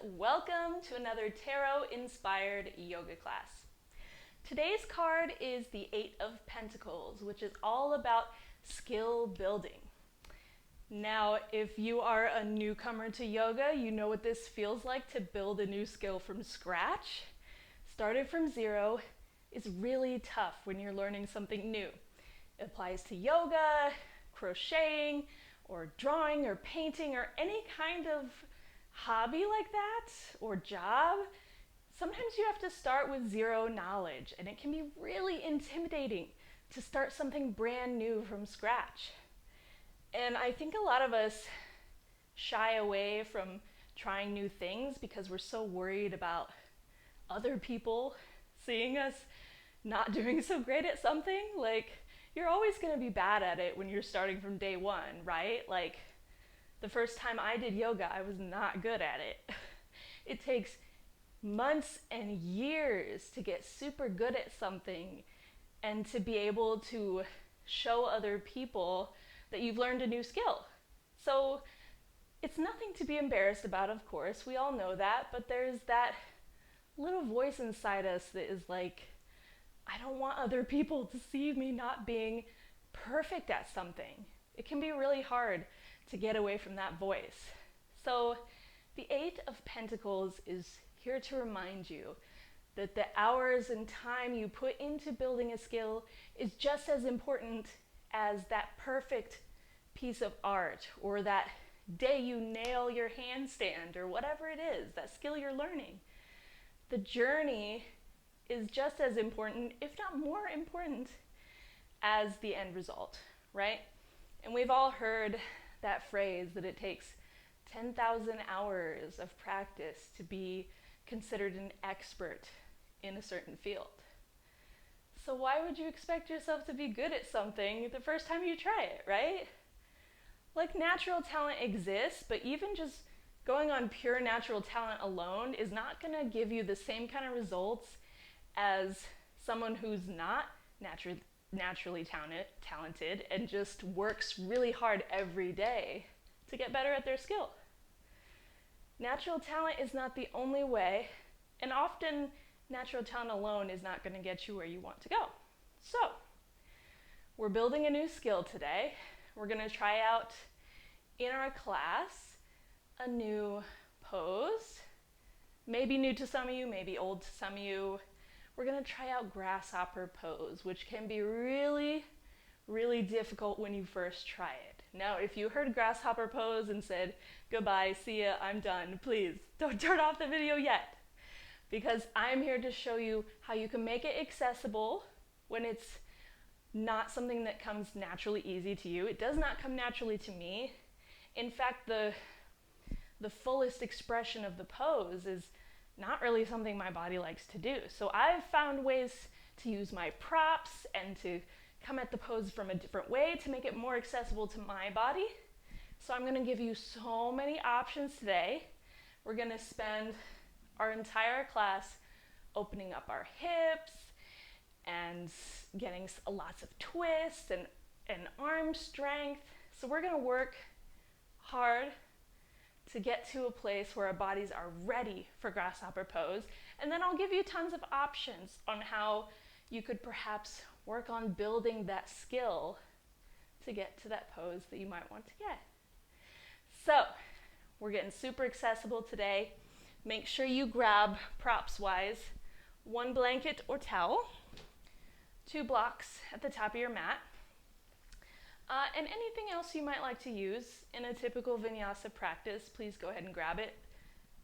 welcome to another tarot-inspired yoga class. Today's card is the Eight of Pentacles, which is all about skill building. Now, if you are a newcomer to yoga, you know what this feels like to build a new skill from scratch. Starting from zero is really tough when you're learning something new. It applies to yoga, crocheting, or drawing or painting or any kind of hobby like that or job. Sometimes you have to start with zero knowledge, and it can be really intimidating to start something brand new from scratch. And I think a lot of us shy away from trying new things because we're so worried about other people seeing us not doing so great at something. Like, you're always going to be bad at it when you're starting from day one, right? Like, the first time I did yoga, I was not good at it. It takes months and years to get super good at something and to be able to show other people that you've learned a new skill. So it's nothing to be embarrassed about, of course. We all know that, but there's that little voice inside us that is like, I don't want other people to see me not being perfect at something. It can be really hard to get away from that voice. So the Eight of Pentacles is here to remind you that the hours and time you put into building a skill is just as important as that perfect piece of art or that day you nail your handstand or whatever it is, that skill you're learning. The journey is just as important, if not more important, as the end result, right? And we've all heard that phrase that it takes 10,000 hours of practice to be considered an expert in a certain field. So why would you expect yourself to be good at something the first time you try it, right? Like, natural talent exists, but even just going on pure natural talent alone is not going to give you the same kind of results as someone who's not naturally talented and just works really hard every day to get better at their skill. Natural talent is not the only way, and often natural talent alone is not going to get you where you want to go. So, we're building a new skill today. We're going to try out in our class a new pose. Maybe new to some of you, maybe old to some of you. We're going to try out Grasshopper Pose, which can be really, really difficult when you first try it. Now, if you heard Grasshopper Pose and said, goodbye, see ya, I'm done, please don't turn off the video yet, because I'm here to show you how you can make it accessible when it's not something that comes naturally easy to you. It does not come naturally to me. In fact, the fullest expression of the pose is not really something my body likes to do. So I've found ways to use my props and to come at the pose from a different way to make it more accessible to my body. So I'm going to give you so many options today. We're going to spend our entire class opening up our hips and getting lots of twists and arm strength. So we're going to work hard to get to a place where our bodies are ready for Grasshopper Pose. And then I'll give you tons of options on how you could perhaps work on building that skill to get to that pose that you might want to get. So, we're getting super accessible today. Make sure you grab, props-wise, one blanket or towel, 2 blocks at the top of your mat, and anything else you might like to use in a typical Vinyasa practice, please go ahead and grab it.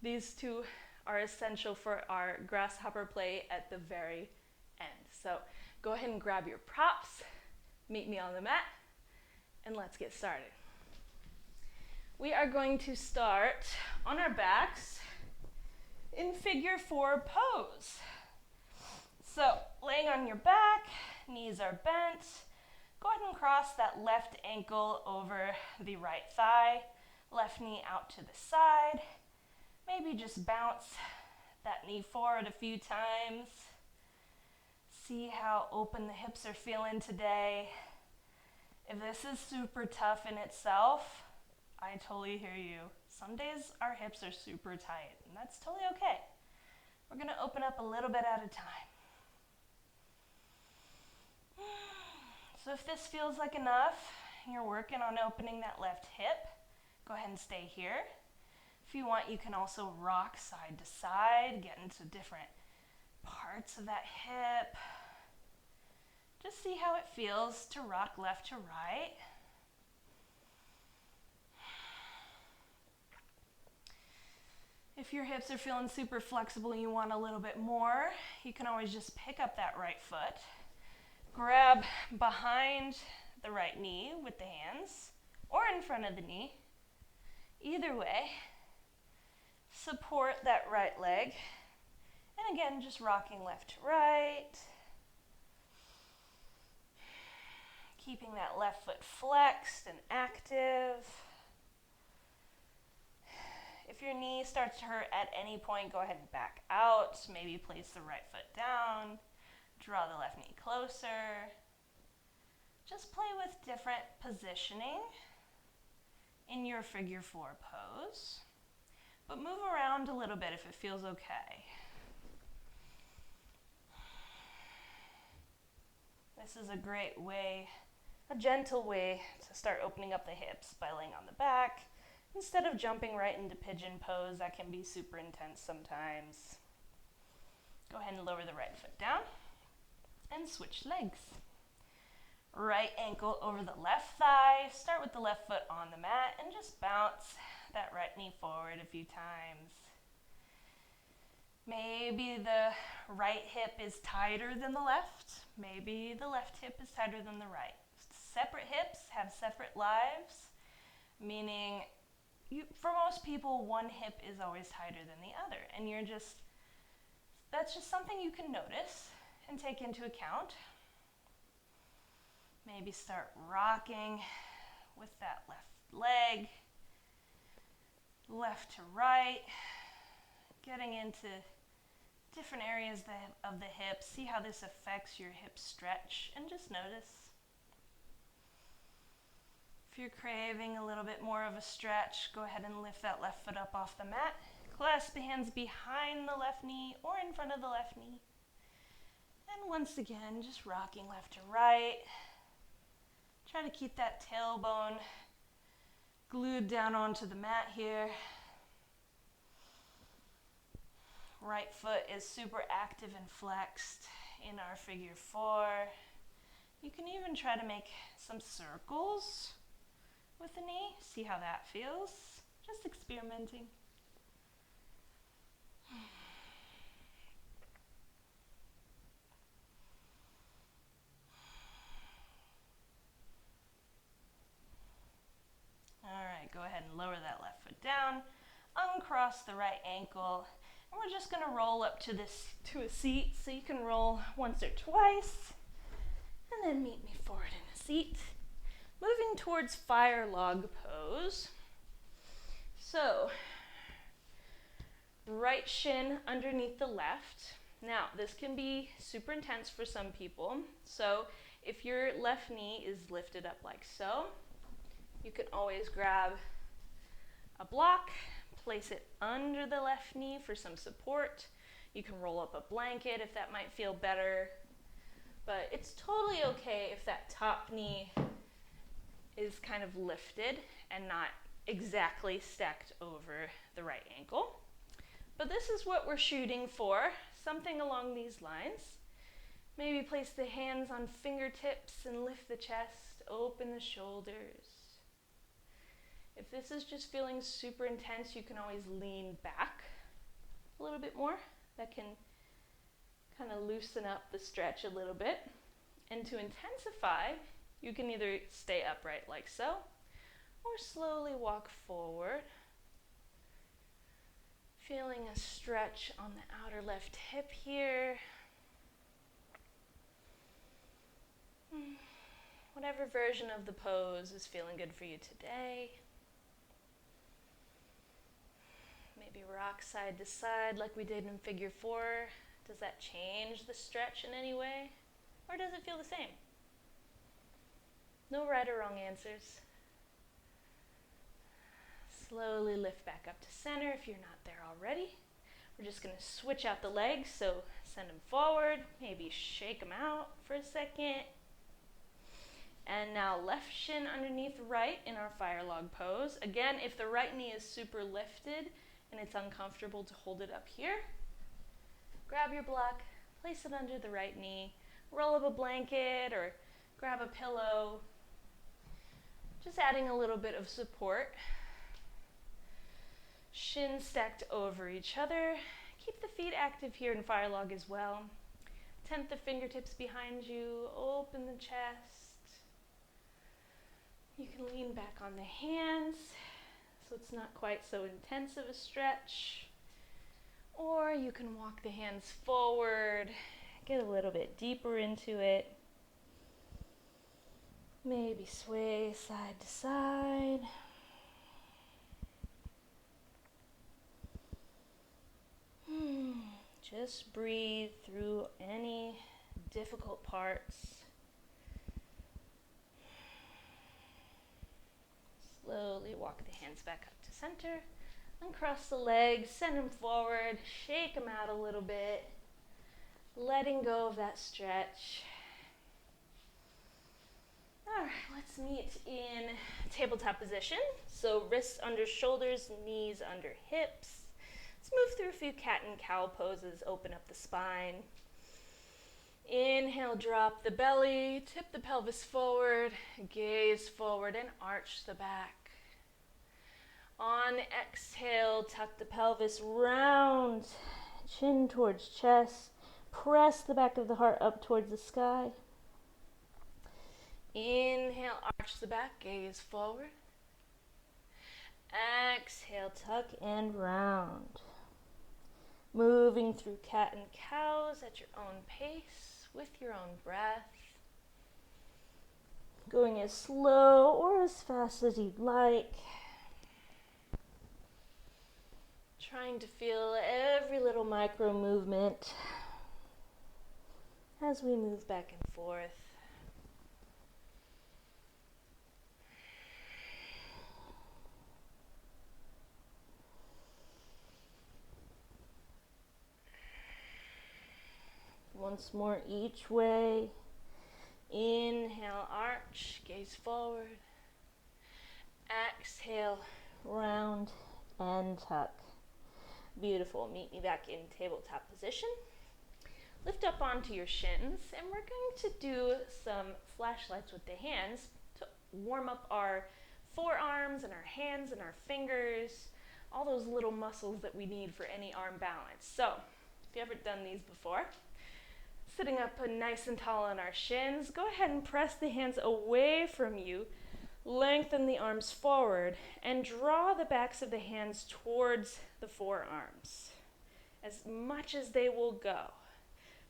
These two are essential for our grasshopper play at the very end. So go ahead and grab your props, meet me on the mat, and let's get started. We are going to start on our backs in figure 4 pose. So laying on your back, knees are bent. Go ahead and cross that left ankle over the right thigh, left knee out to the side. Maybe just bounce that knee forward a few times. See how open the hips are feeling today. If this is super tough in itself, I totally hear you. Some days our hips are super tight, and that's totally okay. We're going to open up a little bit at a time. So if this feels like enough, you're working on opening that left hip, go ahead and stay here. If you want, you can also rock side to side, get into different parts of that hip. Just see how it feels to rock left to right. If your hips are feeling super flexible and you want a little bit more, you can always just pick up that right foot, grab behind the right knee with the hands or in front of the knee. Either way, support that right leg. And again, just rocking left to right. Keeping that left foot flexed and active. If your knee starts to hurt at any point, go ahead and back out. Maybe place the right foot down. Draw the left knee closer. Just play with different positioning in your figure 4 pose. But move around a little bit if it feels okay. This is a great way, a gentle way to start opening up the hips by laying on the back. Instead of jumping right into pigeon pose, that can be super intense sometimes. Go ahead and lower the right foot down and switch legs. Right ankle over the left thigh. Start with the left foot on the mat and just bounce that right knee forward a few times. Maybe the right hip is tighter than the left. Maybe the left hip is tighter than the right. Separate hips have separate lives, meaning for most people, one hip is always tighter than the other, and that's just something you can notice and take into account. Maybe start rocking with that left leg, left to right, getting into different areas of the hip. See how this affects your hip stretch, and just notice. If you're craving a little bit more of a stretch, go ahead and lift that left foot up off the mat. Clasp the hands behind the left knee or in front of the left knee. And once again, just rocking left to right. Try to keep that tailbone glued down onto the mat here. Right foot is super active and flexed in our figure 4. You can even try to make some circles with the knee. See how that feels. Just experimenting. All right, go ahead and lower that left foot down. Uncross the right ankle. And we're just going to roll up to a seat. So you can roll once or twice. And then meet me forward in a seat. Moving towards fire log pose. So, right shin underneath the left. Now, this can be super intense for some people. So, if your left knee is lifted up like so, you can always grab a block, place it under the left knee for some support. You can roll up a blanket if that might feel better. But it's totally okay if that top knee is kind of lifted and not exactly stacked over the right ankle. But this is what we're shooting for, something along these lines. Maybe place the hands on fingertips and lift the chest, open the shoulders. If this is just feeling super intense, you can always lean back a little bit more. That can kind of loosen up the stretch a little bit. And to intensify, you can either stay upright like so, or slowly walk forward. Feeling a stretch on the outer left hip here. Whatever version of the pose is feeling good for you today. Maybe rock side to side like we did in figure 4. Does that change the stretch in any way? Or does it feel the same? No right or wrong answers. Slowly lift back up to center if you're not there already. We're just going to switch out the legs, so send them forward, maybe shake them out for a second. And now left shin underneath right in our fire log pose. Again, if the right knee is super lifted and it's uncomfortable to hold it up here, grab your block, place it under the right knee, roll up a blanket or grab a pillow, just adding a little bit of support. Shins stacked over each other. Keep the feet active here in fire log as well. Tent the fingertips behind you, open the chest. You can lean back on the hands so it's not quite so intense of a stretch. Or you can walk the hands forward, get a little bit deeper into it. Maybe sway side to side. Just breathe through any difficult parts. Slowly walk the hands back up to center. Uncross the legs, send them forward, shake them out a little bit. Letting go of that stretch. All right, let's meet in tabletop position. So wrists under shoulders, knees under hips. Let's move through a few cat and cow poses, open up the spine. Inhale, drop the belly, tip the pelvis forward, gaze forward and arch the back. On exhale, tuck the pelvis round, chin towards chest, press the back of the heart up towards the sky. Inhale, arch the back, gaze forward. Exhale, tuck and round. Moving through cat and cows at your own pace, with your own breath. Going as slow or as fast as you'd like. Trying to feel every little micro movement as we move back and forth. Once more each way. Inhale, arch, gaze forward. Exhale, round and tuck. Beautiful. Meet me back in tabletop position. Lift up onto your shins, and we're going to do some flashlights with the hands to warm up our forearms and our hands and our fingers, all those little muscles that we need for any arm balance. So, if you haven't done these before, sitting up nice and tall on our shins, go ahead and press the hands away from you, lengthen the arms forward, and draw the backs of the hands towards the forearms as much as they will go.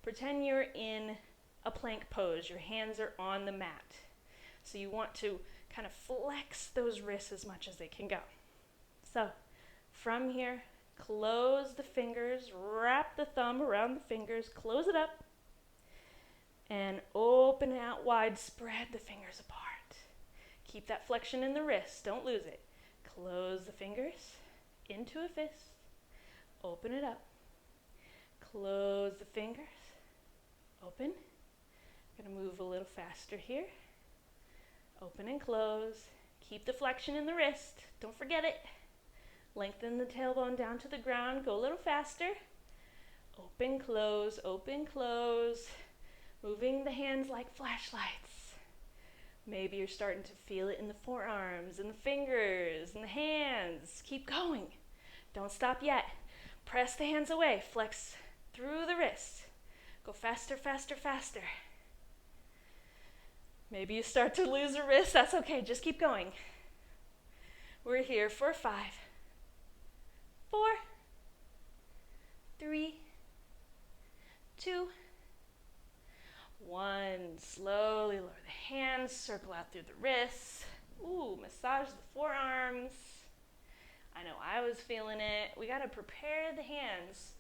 Pretend you're in a plank pose. Your hands are on the mat. So you want to kind of flex those wrists as much as they can go. So from here, close the fingers, wrap the thumb around the fingers, close it up, and open it out wide, spread the fingers apart. Keep that flexion in the wrist, don't lose it. Close the fingers into a fist, open it up, close the fingers, open. I'm gonna move a little faster here. Open and close. Keep the flexion in the wrist, don't forget it. Lengthen the tailbone down to the ground, go a little faster. Open, close, open, close. Moving the hands like flashlights. Maybe you're starting to feel it in the forearms and the fingers and the hands. Keep going. Don't stop yet. Press the hands away. Flex through the wrist. Go faster, faster, faster. Maybe you start to lose a wrist. That's okay. Just keep going. We're here for 5, 4, 3, 2, 1. Slowly lower the hands, circle out through the wrists. Ooh, massage the forearms. I know I was feeling it. We got to prepare the hands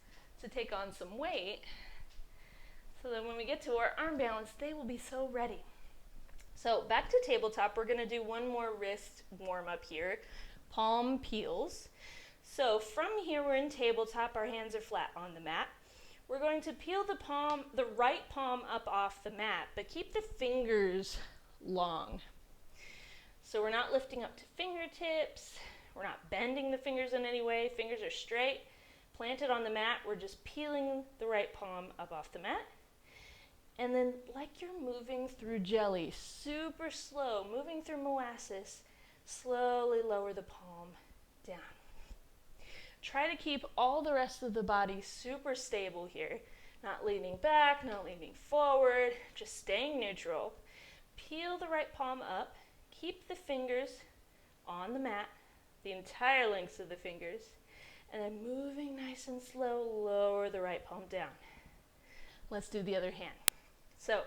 to take on some weight so that when we get to our arm balance, they will be so ready. So back to tabletop, we're going to do one more wrist warm up here. palm peels. So from here, we're in tabletop, our hands are flat on the mat. We're going to peel the right palm up off the mat, but keep the fingers long. So we're not lifting up to fingertips, we're not bending the fingers in any way, fingers are straight, planted on the mat, we're just peeling the right palm up off the mat. And then like you're moving through jelly, super slow, moving through molasses, slowly lower the palm down. Try to keep all the rest of the body super stable here, not leaning back, not leaning forward, just staying neutral. Peel the right palm up, keep the fingers on the mat, the entire length of the fingers, and then moving nice and slow, lower the right palm down. Let's do the other hand. So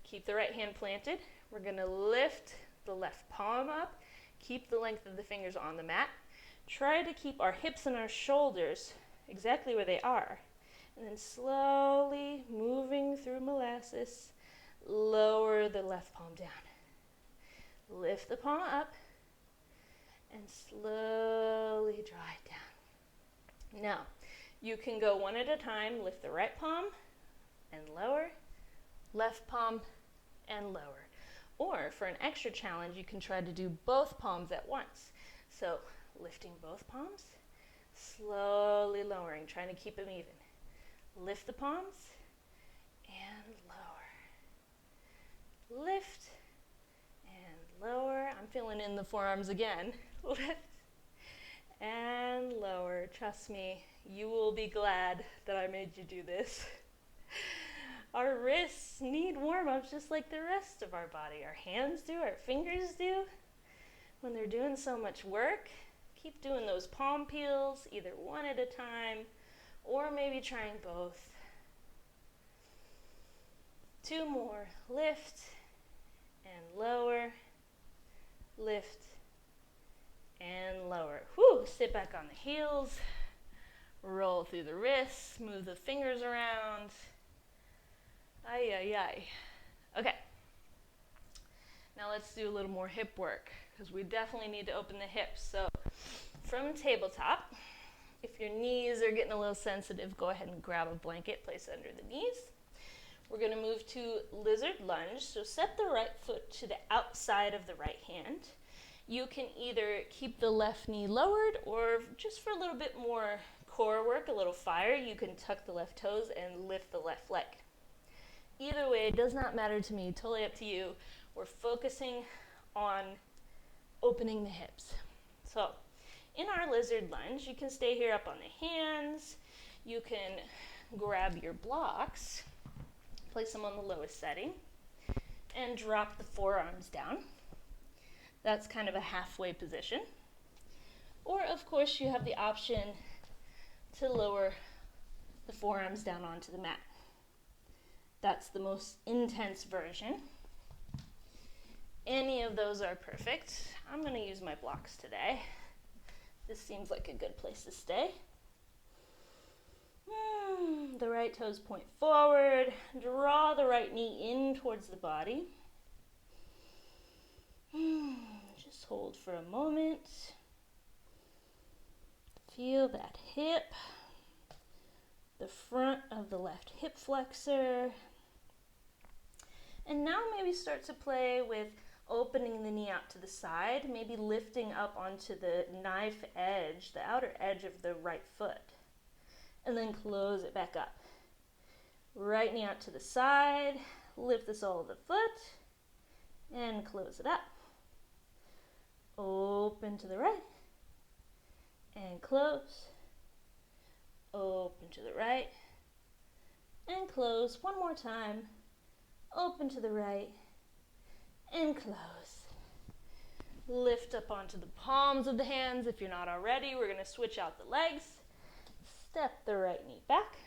keep the right hand planted. We're going to lift the left palm up, keep the length of the fingers on the mat. Try to keep our hips and our shoulders exactly where they are. And then slowly moving through molasses, lower the left palm down. Lift the palm up and slowly draw it down. Now, you can go one at a time. Lift the right palm and lower, left palm and lower. Or for an extra challenge, you can try to do both palms at once. So lifting both palms, slowly lowering, trying to keep them even. Lift the palms and lower. Lift and lower. I'm feeling in the forearms again. Lift and lower. Trust me, you will be glad that I made you do this. Our wrists need warm-ups just like the rest of our body. Our hands do, our fingers do. When they're doing so much work, keep doing those palm peels, either one at a time, or maybe trying both. 2 more. Lift and lower. Lift and lower. Whew, sit back on the heels. Roll through the wrists. Move the fingers around. Ay, ay, ay. Okay. Now let's do a little more hip work, because we definitely need to open the hips. So from tabletop, if your knees are getting a little sensitive, go ahead and grab a blanket, place it under the knees. We're going to move to lizard lunge. So set the right foot to the outside of the right hand. You can either keep the left knee lowered, or just for a little bit more core work, a little fire, you can tuck the left toes and lift the left leg. Either way, it does not matter to me, totally up to you. We're focusing on opening the hips. So in our lizard lunge, you can stay here up on the hands. You can grab your blocks, place them on the lowest setting, and drop the forearms down. That's kind of a halfway position. Or of course, you have the option to lower the forearms down onto the mat. That's the most intense version. Any of those are perfect. I'm going to use my blocks today. This seems like a good place to stay. The right toes point forward. Draw the right knee in towards the body. Just hold for a moment. Feel that hip. The front of the left hip flexor. And now maybe start to play with opening the knee out to the side, maybe lifting up onto the knife edge, the outer edge of the right foot, and then close it back up. Right knee out to the side, lift the sole of the foot, and close it up. Open to the right, and close. Open to the right, and close. One more time. Open to the right, and close. Lift up onto the palms of the hands. If you're not already, we're going to switch out the legs. Step the right knee back,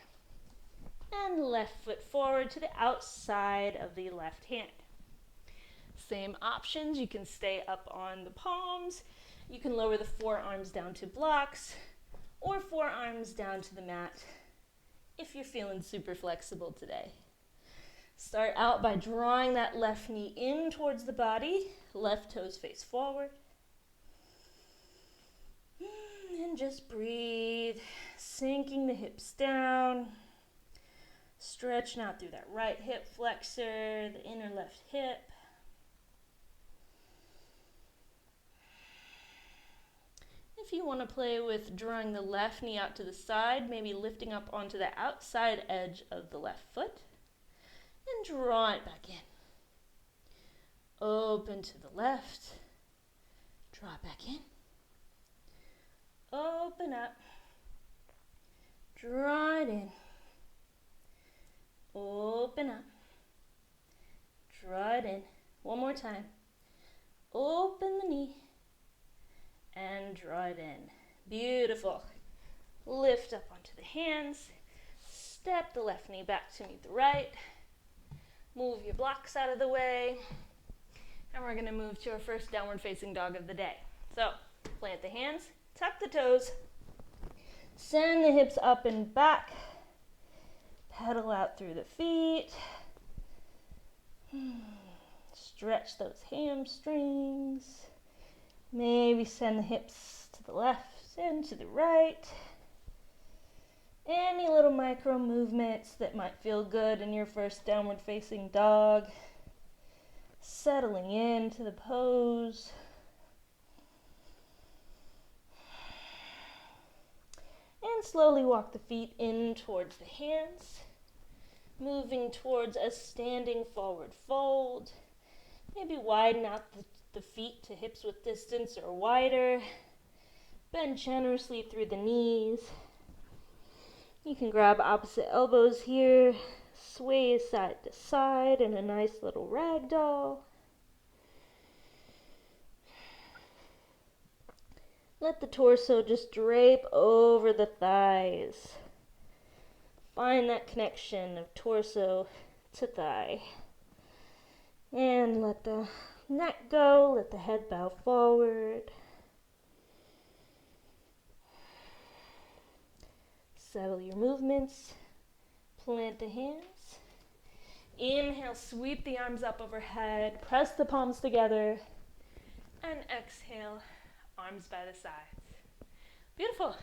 and left foot forward to the outside of the left hand. Same options. You can stay up on the palms. You can lower the forearms down to blocks, or forearms down to the mat if you're feeling super flexible today. Start out by drawing that left knee in towards the body, left toes face forward. And just breathe, sinking the hips down. Stretching out through that right hip flexor, the inner left hip. If you want to play with drawing the left knee out to the side, maybe lifting up onto the outside edge of the left foot, and draw it back in. Open to the left, draw it back in. Open up, draw it in. Open up, draw it in. One more time. Open the knee and draw it in. Beautiful. Lift up onto the hands. Step the left knee back to meet the right. Move your blocks out of the way. And we're going to move to our first downward facing dog of the day. So, plant the hands, tuck the toes, send the hips up and back. Pedal out through the feet. Stretch those hamstrings. Maybe send the hips to the left and to the right. Any little micro movements that might feel good in your first downward facing dog. Settling into the pose. And slowly walk the feet in towards the hands. Moving towards a standing forward fold. Maybe widen out the feet to hips width distance or wider. Bend generously through the knees. You can grab opposite elbows here. Sway side to side in a nice little ragdoll. Let the torso just drape over the thighs. Find that connection of torso to thigh. And let the neck go, let the head bow forward. Settle your movements. Plant the hands. Inhale, sweep the arms up overhead. Press the palms together. And exhale, arms by the sides. Beautiful.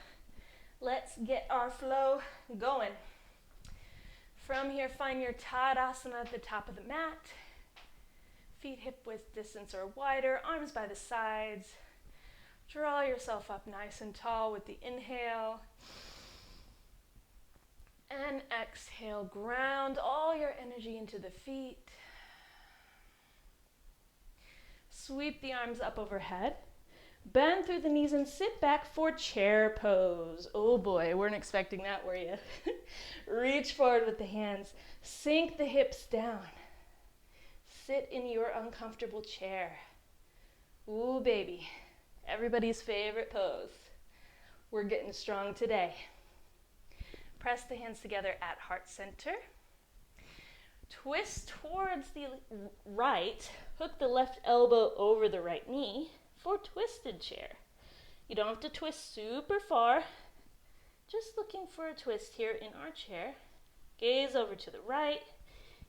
Let's get our flow going. From here, find your Tadasana at the top of the mat. Feet hip width distance or wider, arms by the sides. Draw yourself up nice and tall with the inhale. And exhale, ground all your energy into the feet. Sweep the arms up overhead. Bend through the knees and sit back for chair pose. Oh boy, weren't expecting that, were you? Reach forward with the hands. Sink the hips down. Sit in your uncomfortable chair. Ooh, baby. Everybody's favorite pose. We're getting strong today. Press the hands together at heart center. Twist towards the right. Hook the left elbow over the right knee for twisted chair. You don't have to twist super far. Just looking for a twist here in our chair. Gaze over to the right.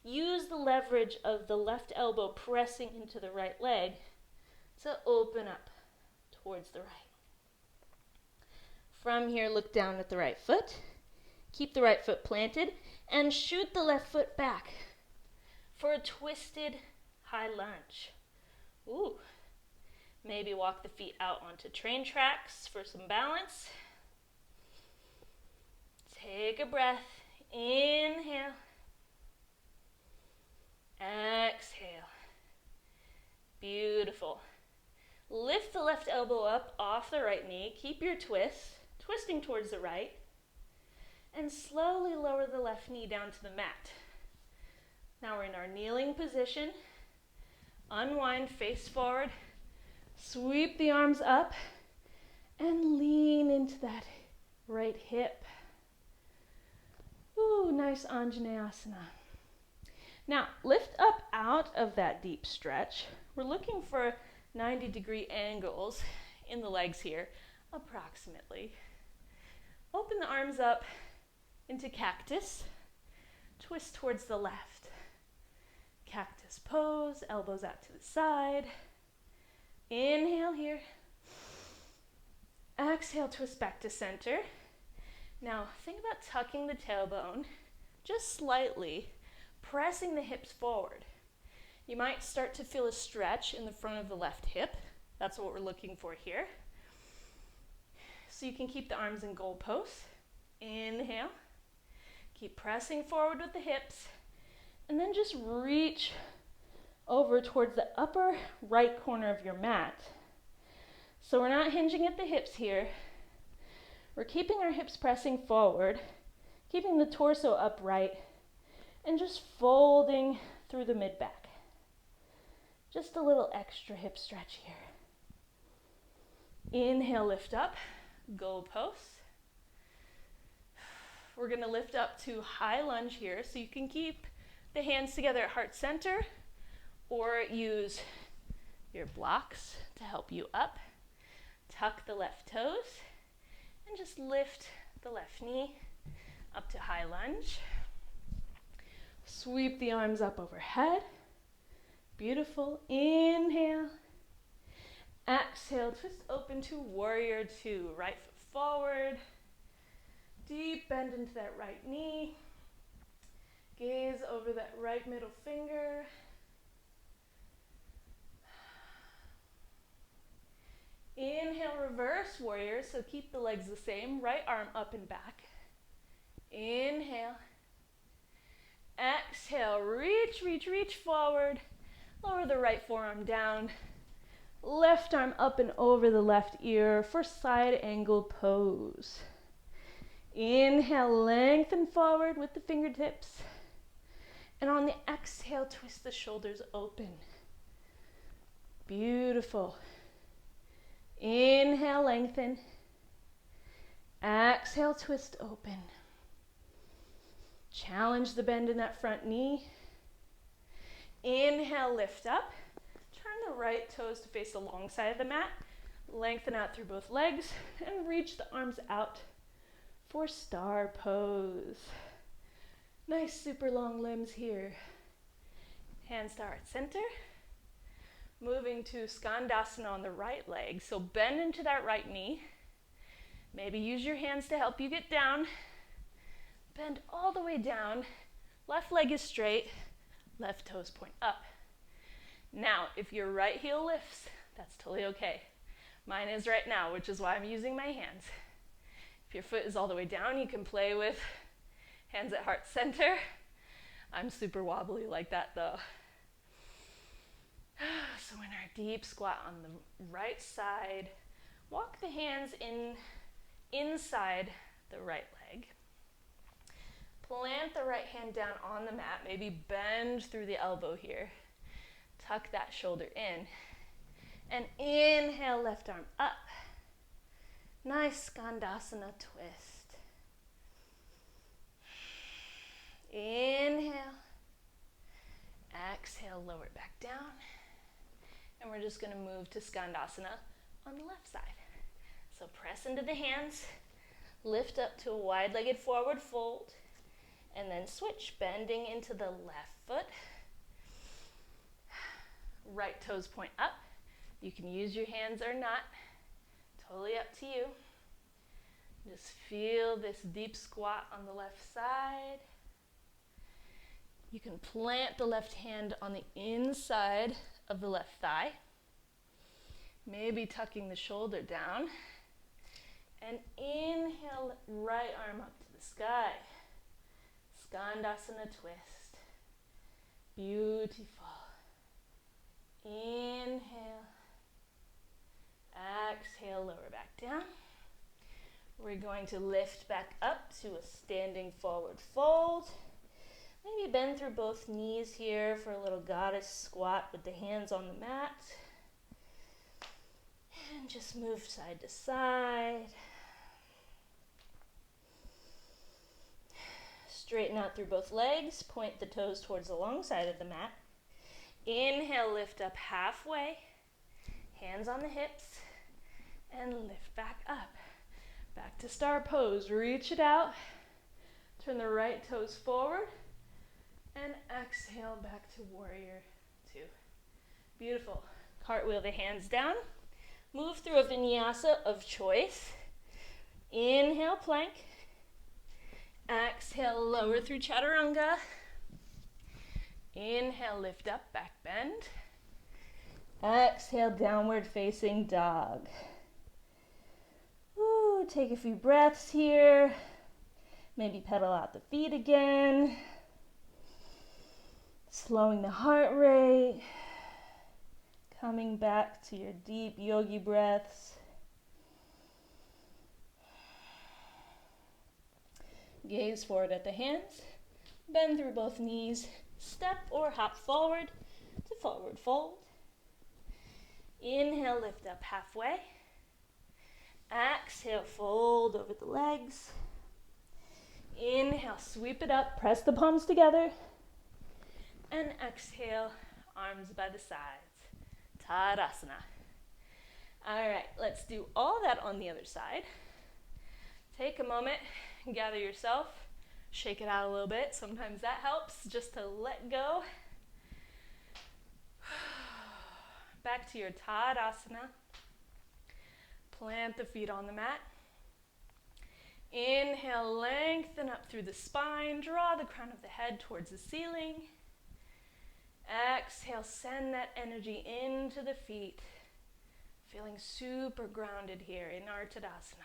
Use the leverage of the left elbow pressing into the right leg to open up towards the right. From here, look down at the right foot. Keep the right foot planted and shoot the left foot back for a twisted high lunge. Ooh. Maybe walk the feet out onto train tracks for some balance. Take a breath. Inhale. Exhale. Beautiful. Lift the left elbow up off the right knee. Keep your twist, twisting towards the right. And slowly lower the left knee down to the mat. Now we're in our kneeling position. Unwind, face forward. Sweep the arms up and lean into that right hip. Ooh, nice Anjaneyasana. Now, lift up out of that deep stretch. We're looking for 90-degree angles in the legs here, approximately. Open the arms up into cactus. Twist towards the left. Cactus pose, elbows out to the side. Inhale here. Exhale, twist back to center. Now think about tucking the tailbone just slightly, pressing the hips forward. You might start to feel a stretch in the front of the left hip. That's what we're looking for here. So you can keep the arms in goal pose. Inhale. Keep pressing forward with the hips. And then just reach over towards the upper right corner of your mat. So we're not hinging at the hips here. We're keeping our hips pressing forward, keeping the torso upright, and just folding through the mid-back. Just a little extra hip stretch here. Inhale, lift up, goal pose. We're going to lift up to high lunge here, so you can keep the hands together at heart center or use your blocks to help you up. Tuck the left toes and just lift the left knee up to high lunge. Sweep the arms up overhead. Beautiful. Inhale. Exhale, twist open to warrior two. Right foot forward. Deep bend into that right knee. Gaze over that right middle finger. Inhale, reverse warrior, so keep the legs the same. Right arm up and back. Inhale. Exhale, reach, reach, reach forward. Lower the right forearm down. Left arm up and over the left ear for side angle pose. Inhale, lengthen forward with the fingertips. And on the exhale, twist the shoulders open. Beautiful. Inhale, lengthen. Exhale, twist open. Challenge the bend in that front knee. Inhale, lift up. Turn the right toes to face the long side of the mat. Lengthen out through both legs and reach the arms out for star pose. Nice super long limbs here. Hands to heart center. Moving to Skandasana on the right leg. So bend into that right knee. Maybe use your hands to help you get down. Bend all the way down. Left leg is straight. Left toes point up. Now, if your right heel lifts, that's totally okay. Mine is right now, which is why I'm using my hands. If your foot is all the way down, you can play with hands at heart center. I'm super wobbly like that though. So in our deep squat on the right side, walk the hands inside the right leg. Plant the right hand down on the mat, maybe bend through the elbow here. Tuck that shoulder in. And inhale, left arm up. Nice Skandasana twist. Inhale. Exhale, lower it back down. And we're just going to move to Skandasana on the left side. So press into the hands, lift up to a wide-legged forward fold, and then switch, bending into the left foot. Right toes point up. You can use your hands or not. Totally up to you. Just feel this deep squat on the left side. You can plant the left hand on the inside of the left thigh. Maybe tucking the shoulder down. And inhale, right arm up to the sky. Skandasana twist. Beautiful. Inhale. Exhale, lower back down. We're going to lift back up to a standing forward fold. Maybe bend through both knees here for a little goddess squat with the hands on the mat. And just move side to side. Straighten out through both legs. Point the toes towards the long side of the mat. Inhale, lift up halfway. Hands on the hips. And lift back up. Back to star pose. Reach it out. Turn the right toes forward. And exhale back to warrior two. Beautiful. Cartwheel the hands down. Move through a vinyasa of choice. Inhale, plank. Exhale, lower through chaturanga. Inhale, lift up, back bend. Exhale, downward facing dog. Woo, take a few breaths here. Maybe pedal out the feet again. Slowing the heart rate. Coming back to your deep yogi breaths. Gaze forward at the hands. Bend through both knees. Step or hop forward to forward fold. Inhale, lift up halfway. Exhale, fold over the legs. Inhale, sweep it up, press the palms together. And exhale, arms by the sides. Tadasana. All right, let's do all that on the other side. Take a moment, gather yourself, shake it out a little bit. Sometimes that helps, just to let go. Back to your Tadasana. Plant the feet on the mat. Inhale, lengthen up through the spine. Draw the crown of the head towards the ceiling. Exhale, send that energy into the feet. Feeling super grounded here in our Tadasana.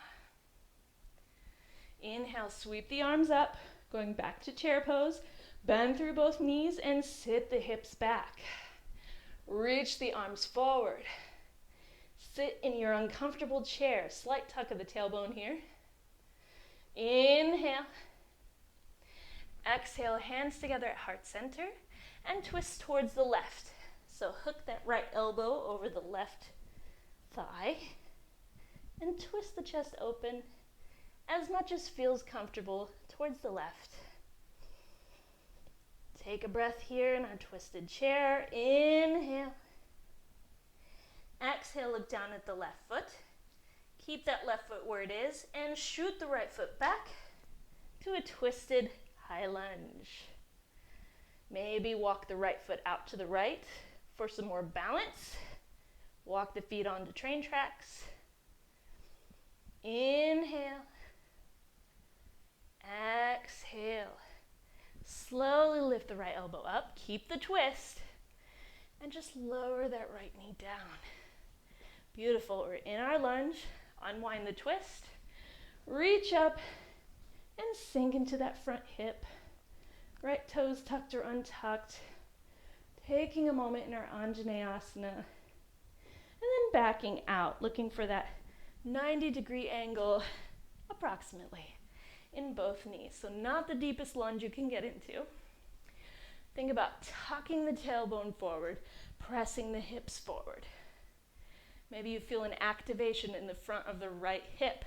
Inhale, sweep the arms up, going back to chair pose. Bend through both knees and sit the hips back. Reach the arms forward. Sit in your uncomfortable chair. Slight tuck of the tailbone here. Inhale. Exhale, hands together at heart center and twist towards the left. So hook that right elbow over the left thigh and twist the chest open as much as feels comfortable towards the left. Take a breath here in our twisted chair. Inhale. Exhale, look down at the left foot. Keep that left foot where it is and shoot the right foot back to a twisted high lunge. Maybe walk the right foot out to the right for some more balance. Walk the feet onto train tracks. Inhale. Exhale. Slowly lift the right elbow up. Keep the twist. And just lower that right knee down. Beautiful. We're in our lunge. Unwind the twist. Reach up and sink into that front hip. Right toes tucked or untucked. Taking a moment in our Anjaneyasana. And then backing out, looking for that 90-degree angle, approximately, in both knees. So not the deepest lunge you can get into. Think about tucking the tailbone forward, pressing the hips forward. Maybe you feel an activation in the front of the right hip.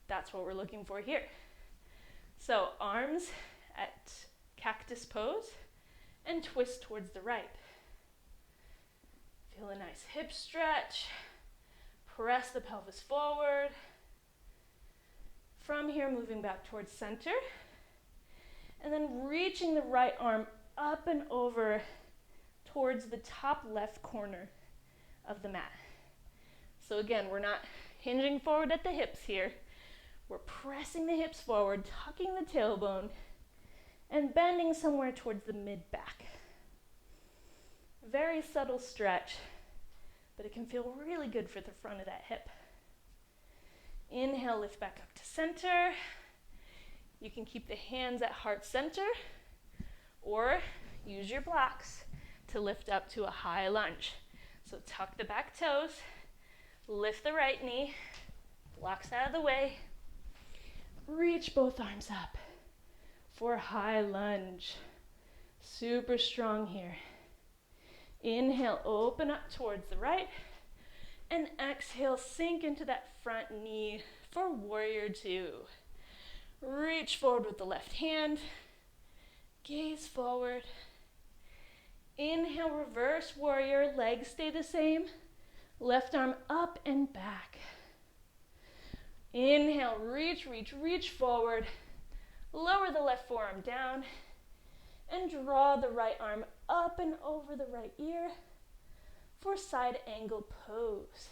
That's what we're looking for here. So arms at cactus pose and twist towards the right. Feel a nice hip stretch. Press the pelvis forward. From here, moving back towards center. And then reaching the right arm up and over towards the top left corner of the mat. So again, we're not hinging forward at the hips here. We're pressing the hips forward, tucking the tailbone, and bending somewhere towards the mid-back. Very subtle stretch, but it can feel really good for the front of that hip. Inhale, lift back up to center. You can keep the hands at heart center, or use your blocks to lift up to a high lunge. So tuck the back toes, lift the right knee, blocks out of the way, reach both arms up for a high lunge. Super strong here. Inhale, open up towards the right, and exhale, sink into that front knee for warrior two. Reach forward with the left hand, gaze forward. Inhale, reverse warrior, legs stay the same, left arm up and back. Inhale, reach, reach, reach forward, lower the left forearm down, and draw the right arm up and over the right ear for side angle pose.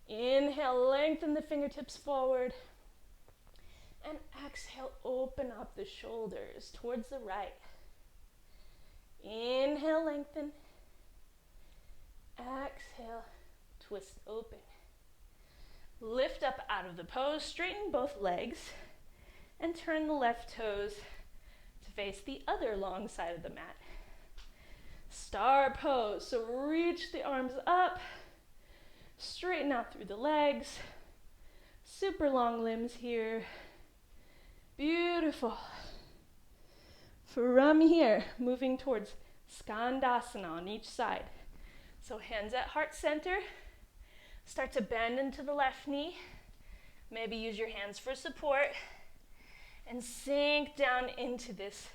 Inhale, lengthen the fingertips forward. And exhale, open up the shoulders towards the right. Inhale, lengthen. Exhale, twist open. Lift up out of the pose, straighten both legs, and turn the left toes to face the other long side of the mat. Star pose, so reach the arms up, straighten out through the legs, super long limbs here. Beautiful. From here, moving towards Skandasana on each side. So hands at heart center. Start to bend into the left knee. Maybe use your hands for support. And sink down into this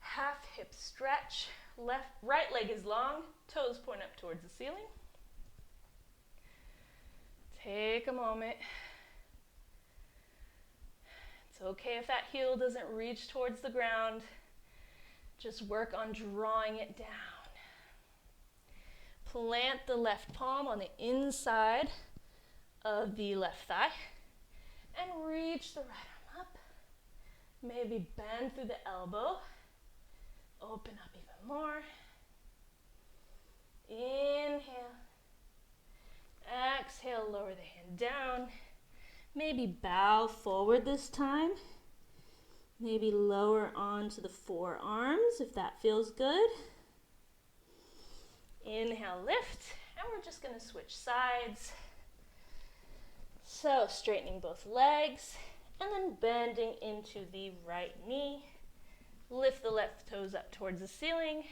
half hip stretch. Right leg is long, toes point up towards the ceiling. Take a moment. It's okay if that heel doesn't reach towards the ground. Just work on drawing it down. Plant the left palm on the inside of the left thigh and reach the right arm up. Maybe bend through the elbow. Open up even more. Inhale. Exhale, lower the hand down. Maybe bow forward this time. Maybe lower onto the forearms if that feels good. Inhale, lift, and we're just going to switch sides. So straightening both legs and then bending into the right knee. Lift the left toes up towards the ceiling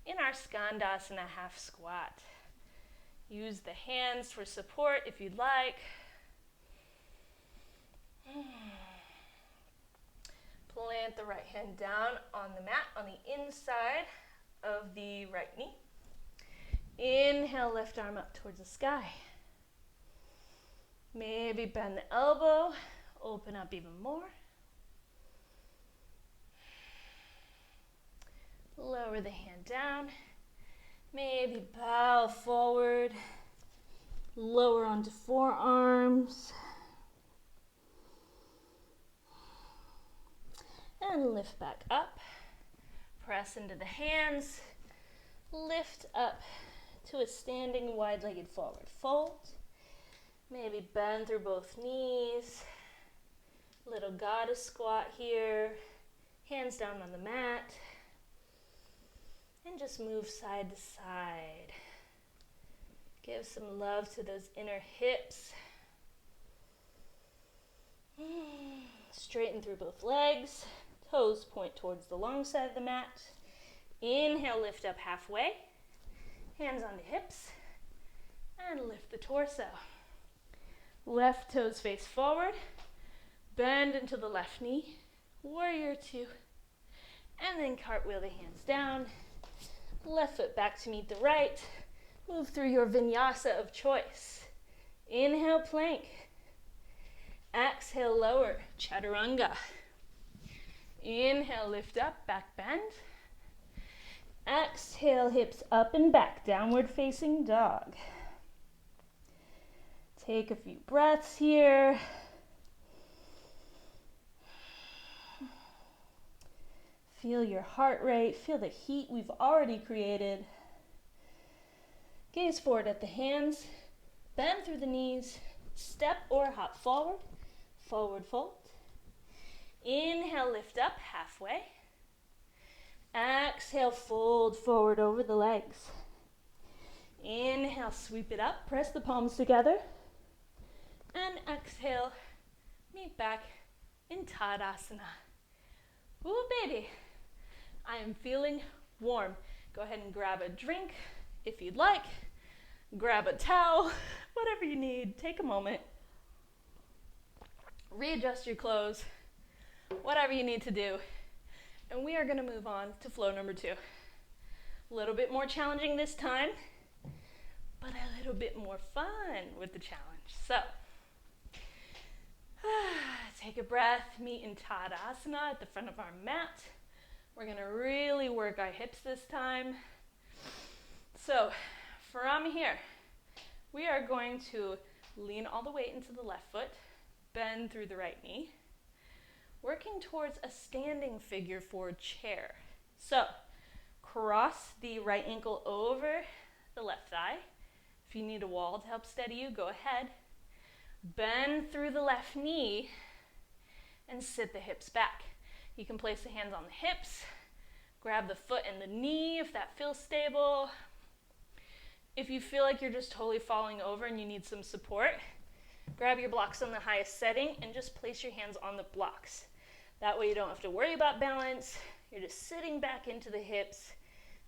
in our Skandasana half squat. Use the hands for support if you'd like. Plant the right hand down on the mat on the inside of the right knee. Inhale, left arm up towards the sky. Maybe bend the elbow, open up even more. Lower the hand down. Maybe bow forward, lower onto forearms. And lift back up. Press into the hands. Lift up to a standing wide-legged forward fold. Maybe bend through both knees. Little goddess squat here. Hands down on the mat. And just move side to side. Give some love to those inner hips. Straighten through both legs. Toes point towards the long side of the mat. Inhale, lift up halfway. Hands on the hips. And lift the torso. Left toes face forward. Bend into the left knee. Warrior two. And then cartwheel the hands down. Left foot back to meet the right. Move through your vinyasa of choice. Inhale, plank. Exhale, lower, chaturanga. Inhale, lift up, back bend. Exhale, hips up and back, downward facing dog. Take a few breaths here. Feel your heart rate, feel the heat we've already created. Gaze forward at the hands, bend through the knees, step or hop forward, forward fold. Inhale, lift up halfway. Exhale, fold forward over the legs. Inhale, sweep it up, press the palms together. And exhale, meet back in Tadasana. Ooh, baby. I am feeling warm. Go ahead and grab a drink if you'd like. Grab a towel, whatever you need. Take a moment. Readjust your clothes, whatever you need to do. And we are going to move on to flow number 2. A little bit more challenging this time, but a little bit more fun with the challenge. So, take a breath, meet in Tadasana at the front of our mat. We're going to really work our hips this time. So, from here, We are going to lean all the weight into the left foot, bend through the right knee, working towards a standing figure four chair. So, cross the right ankle over the left thigh. If you need a wall to help steady you, go ahead. Bend through the left knee and sit the hips back. You can place the hands on the hips, grab the foot and the knee if that feels stable. If you feel like you're just totally falling over and you need some support, grab your blocks on the highest setting and just place your hands on the blocks. That way you don't have to worry about balance. You're just sitting back into the hips,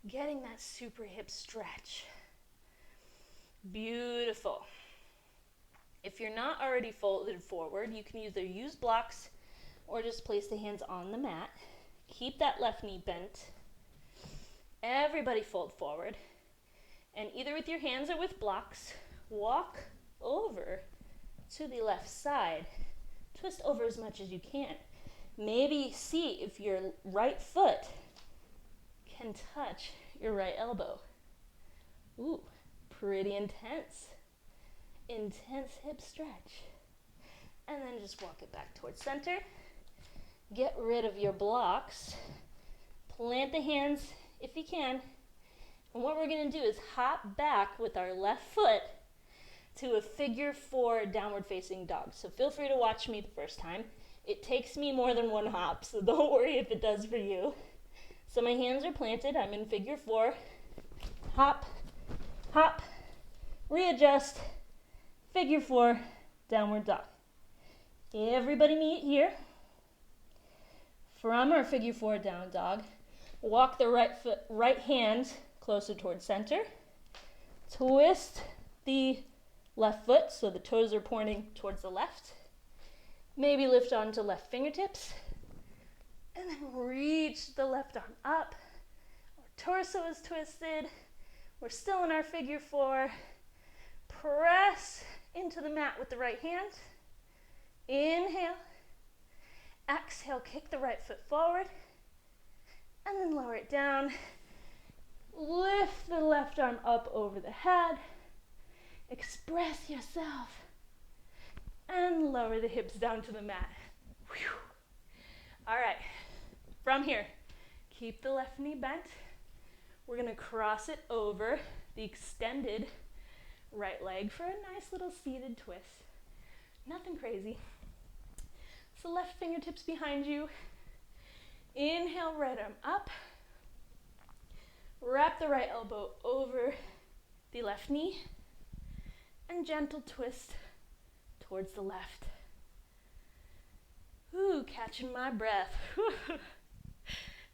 getting that super hip stretch. Beautiful. If you're not already folded forward, you can either use blocks or just place the hands on the mat. Keep that left knee bent. Everybody fold forward. And either with your hands or with blocks, walk over to the left side. Twist over as much as you can. Maybe see if your right foot can touch your right elbow. Ooh, pretty intense. Intense hip stretch. And then just walk it back towards center. Get rid of your blocks. Plant the hands if you can. And what we're going to do is hop back with our left foot to a figure four downward facing dog. So feel free to watch me the first time. It takes me more than one hop, so don't worry if it does for you. So my hands are planted. I'm in figure four. Hop, hop, readjust, figure four, downward dog. Everybody meet here. From our figure four down dog, walk the right hand closer towards center. Twist the left foot so the toes are pointing towards the left. Maybe lift onto left fingertips. And then reach the left arm up. Our torso is twisted. We're still in our figure four. Press into the mat with the right hand. Inhale. Exhale, kick the right foot forward. And then lower it down. Lift the left arm up over the head. Express yourself. And lower the hips down to the mat. Whew. All right, from here, keep the left knee bent. We're gonna cross it over the extended right leg for a nice little seated twist. Nothing crazy. So left fingertips behind you. Inhale, right arm up. Wrap the right elbow over the left knee. And gentle twist towards the left. Ooh, catching my breath.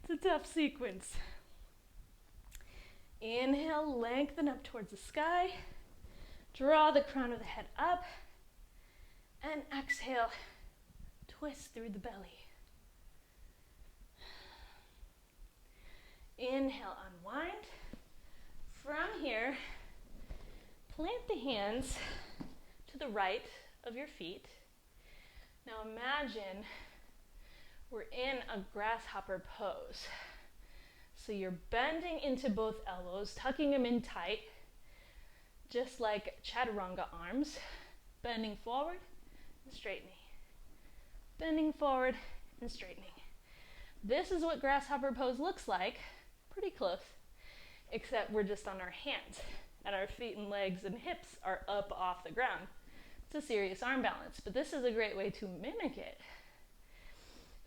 It's a tough sequence. Inhale, lengthen up towards the sky. Draw the crown of the head up. And exhale, twist through the belly. Inhale, unwind. From here, plant the hands to the right of your feet. Now imagine we're in a grasshopper pose. So you're bending into both elbows, tucking them in tight, just like chaturanga arms, bending forward and straightening. Bending forward and straightening. This is what grasshopper pose looks like, pretty close, except we're just on our hands and our feet and legs and hips are up off the ground. It's a serious arm balance, but this is a great way to mimic it.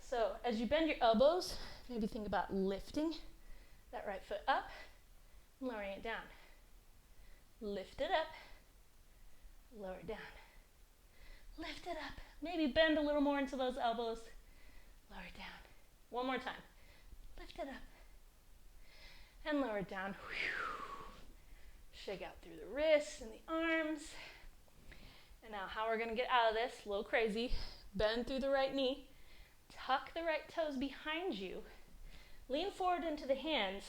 So as you bend your elbows, maybe think about lifting that right foot up and lowering it down. Lift it up, lower it down. Lift it up. Maybe bend a little more into those elbows. Lower it down. One more time. Lift it up. And lower it down. Shake out through the wrists and the arms. And now how we're going to get out of this, a little crazy. Bend through the right knee. Tuck the right toes behind you. Lean forward into the hands.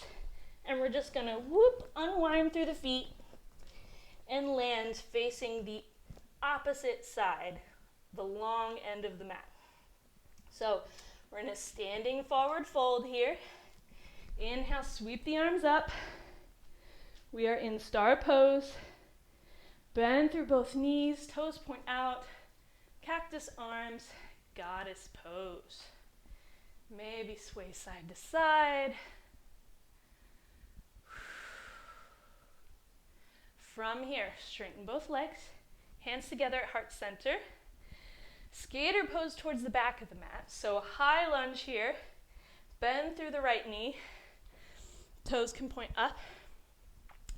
And we're just going to unwind through the feet and land facing the opposite side, the long end of the mat. So we're in a standing forward fold here. Inhale, sweep the arms up. We are in star pose. Bend through both knees, toes point out, cactus arms, goddess pose. Maybe sway side to side. From here, straighten both legs, hands together at heart center. Skater pose towards the back of the mat. So high lunge here, bend through the right knee, toes can point up.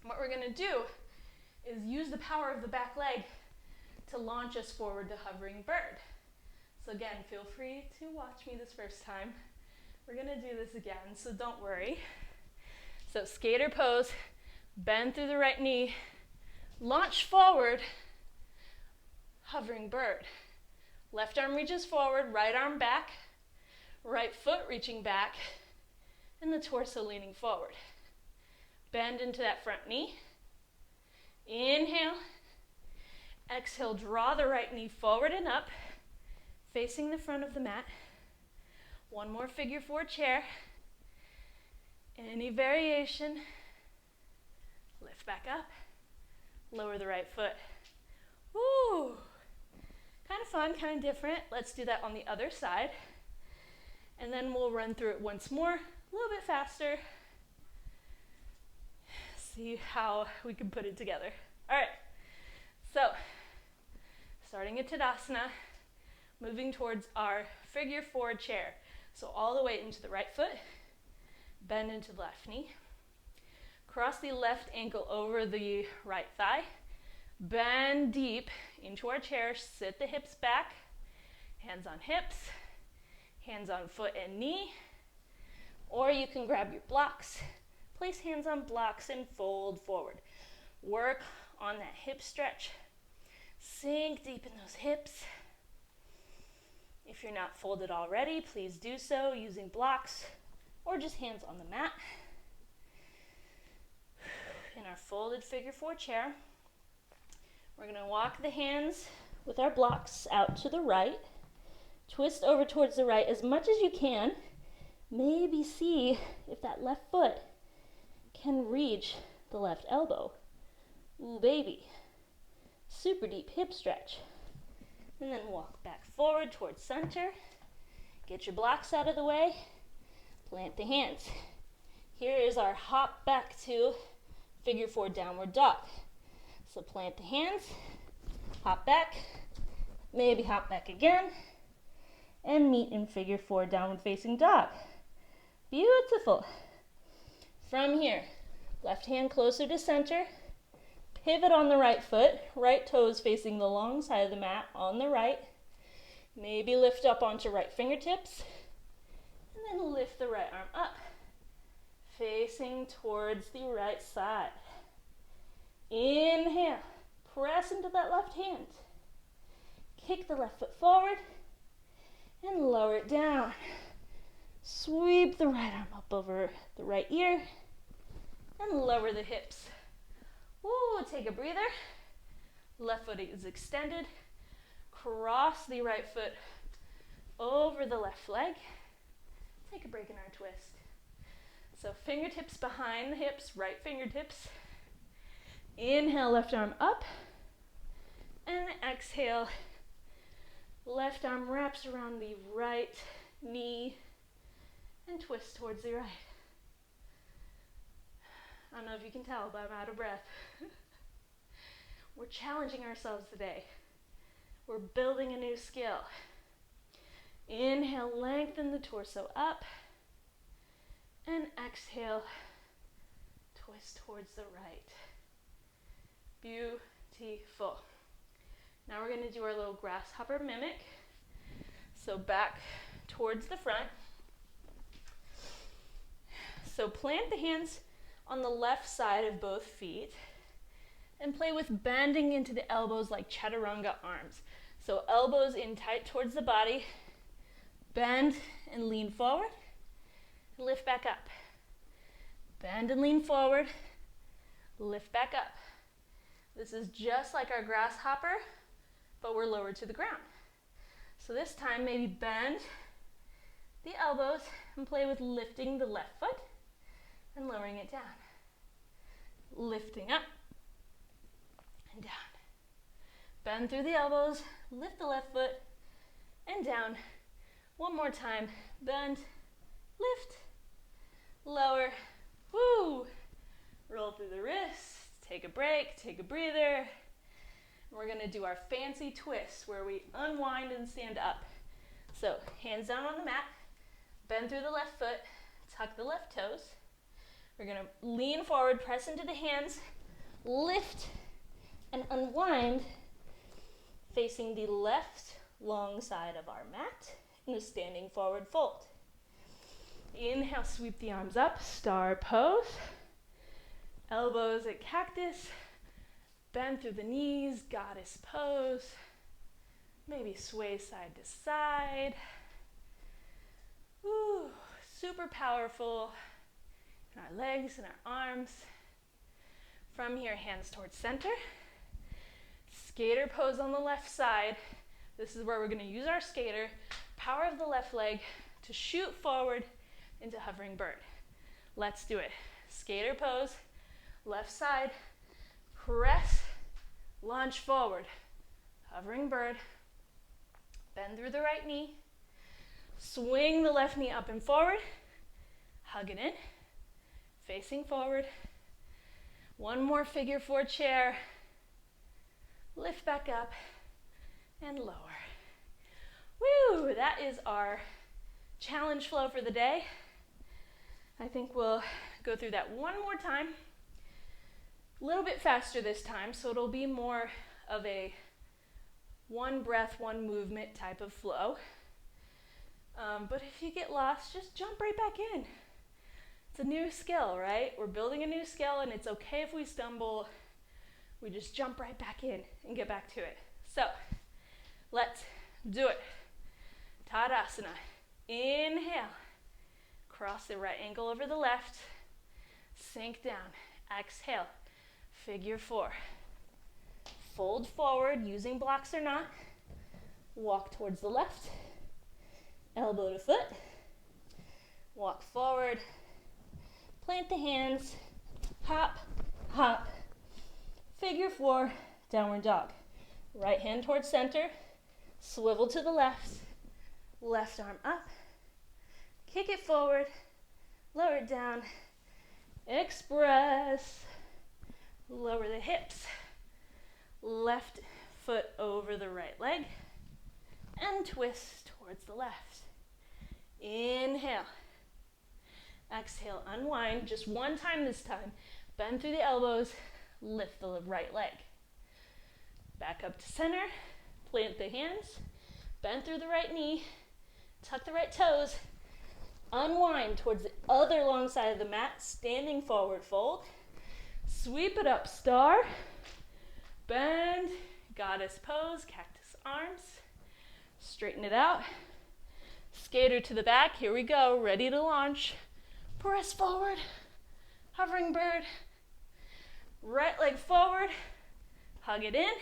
What we're gonna do is use the power of the back leg to launch us forward to hovering bird. So again, feel free to watch me this first time. We're gonna do this again, so don't worry. So skater pose, bend through the right knee, launch forward, hovering bird. Left arm reaches forward, right arm back, right foot reaching back, and the torso leaning forward. Bend into that front knee. Inhale. Exhale, draw the right knee forward and up, facing the front of the mat. One more figure four chair. Any variation. Lift back up. Lower the right foot. Woo! Kind of fun, kind of different. Let's do that on the other side. And then we'll run through it once more, a little bit faster. See how we can put it together. All right, so starting at Tadasana, moving towards our figure four chair. So all the way into the right foot, bend into the left knee, cross the left ankle over the right thigh, bend deep into our chair, sit the hips back, hands on hips, hands on foot and knee, or you can grab your blocks, place hands on blocks and fold forward. Work on that hip stretch. Sink deep in those hips. If you're not folded already, please do so using blocks or just hands on the mat. In our folded figure four chair, we're going to walk the hands with our blocks out to the right. Twist over towards the right as much as you can. Maybe see if that left foot can reach the left elbow. Ooh, baby. Super deep hip stretch. And then walk back forward towards center. Get your blocks out of the way. Plant the hands. Here is our hop back to figure four downward dog. So plant the hands, hop back, maybe hop back again, and meet in figure four downward facing dog. Beautiful. From here, left hand closer to center, pivot on the right foot, right toes facing the long side of the mat on the right. Maybe lift up onto right fingertips, and then lift the right arm up, facing towards the right side. Inhale, press into that left hand. Kick the left foot forward and lower it down. Sweep the right arm up over the right ear and lower the hips. Ooh, take a breather. Left foot is extended. Cross the right foot over the left leg. Take a break in our twist. So fingertips behind the hips, right fingertips. Inhale, left arm up. And exhale, left arm wraps around the right knee and twist towards the right. I don't know if you can tell, but I'm out of breath. We're challenging ourselves today. We're building a new skill. Inhale, lengthen the torso up. And exhale, twist towards the right. Beautiful. Now we're going to do our little grasshopper mimic. So back towards the front. So plant the hands on the left side of both feet and play with bending into the elbows like chaturanga arms. So elbows in tight towards the body, bend and lean forward, lift back up. Bend and lean forward, lift back up. This is just like our grasshopper, but we're lower to the ground. So this time maybe bend the elbows and play with lifting the left foot and lowering it down. Lifting up and down. Bend through the elbows, lift the left foot, and down. One more time. Bend, lift, lower, woo. Roll through the wrists, take a break, take a breather. We're gonna do our fancy twist where we unwind and stand up. So hands down on the mat, bend through the left foot, tuck the left toes. We're gonna lean forward, press into the hands, lift and unwind, facing the left long side of our mat in a standing forward fold. Inhale, sweep the arms up, star pose. Elbows at cactus, bend through the knees, goddess pose. Maybe sway side to side. Ooh, super powerful in our legs and our arms. From here, hands towards center. Skater pose on the left side. This is where we're gonna use our skater, power of the left leg to shoot forward into hovering bird. Let's do it. Skater pose, left side, press, launch forward, hovering bird, bend through the right knee, swing the left knee up and forward, hug it in, facing forward. One more figure four chair, lift back up and lower. Woo, that is our challenge flow for the day. I think we'll go through that one more time, a little bit faster this time, so it'll be more of a one breath, one movement type of flow. But if you get lost, just jump right back in. It's a new skill, right? We're building a new skill, and it's okay if we stumble. We just jump right back in and get back to it. So let's do it. Tadasana. Inhale. Cross the right ankle over the left. Sink down. Exhale. Figure four. Fold forward using blocks or not. Walk towards the left. Elbow to foot. Walk forward. Plant the hands. Hop, hop. Figure four, downward dog. Right hand towards center. Swivel to the left. Left arm up. Kick it forward. Lower it down. Express. Lower the hips. Left foot over the right leg. And twist towards the left. Inhale. Exhale, unwind. Just one time this time. Bend through the elbows. Lift the right leg. Back up to center. Plant the hands. Bend through the right knee. Tuck the right toes. Unwind towards the other long side of the mat. Standing forward fold. Sweep it up, star. Bend. Goddess pose. Cactus arms. Straighten it out. Skater to the back. Here we go. Ready to launch. Press forward. Hovering bird. Right leg forward. Hug it in.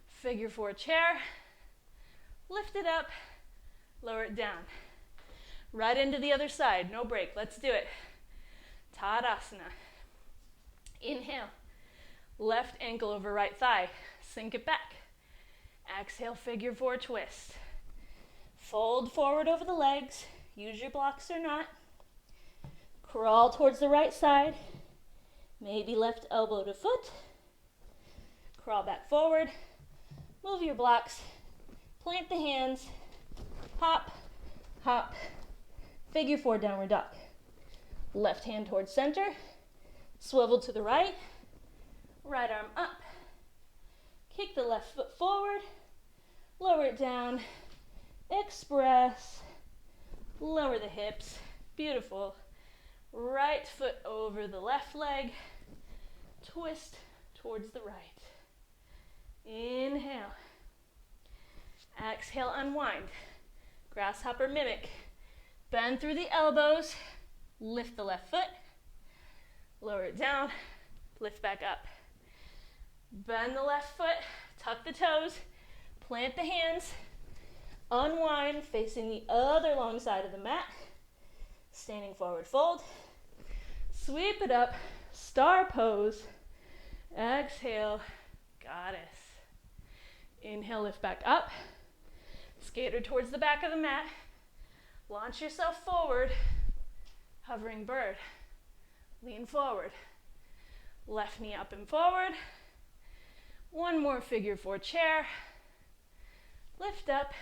Figure four chair. Lift it up. Lower it down. Right into the other side. No break. Let's do it. Tadasana. Inhale. Left ankle over right thigh. Sink it back. Exhale, figure four twist. Fold forward over the legs. Use your blocks or not. Crawl towards the right side. Maybe left elbow to foot. Crawl back forward. Move your blocks. Plant the hands. Hop, hop. Figure four, downward dog. Left hand towards center. Swivel to the right. Right arm up. Kick the left foot forward. Lower it down. Express. Lower the hips. Beautiful. Right foot over the left leg. Twist towards the right. Inhale. Exhale, unwind. Grasshopper mimic. Bend through the elbows. Lift the left foot. Lower it down. Lift back up. Bend the left foot. Tuck the toes. Plant the hands. Unwind, facing the other long side of the mat. Standing forward fold. Sweep it up. Star pose. Exhale. Goddess. Inhale, lift back up. Skater towards the back of the mat. Launch yourself forward. Hovering bird. Lean forward. Left knee up and forward. One more figure four chair. Lift up.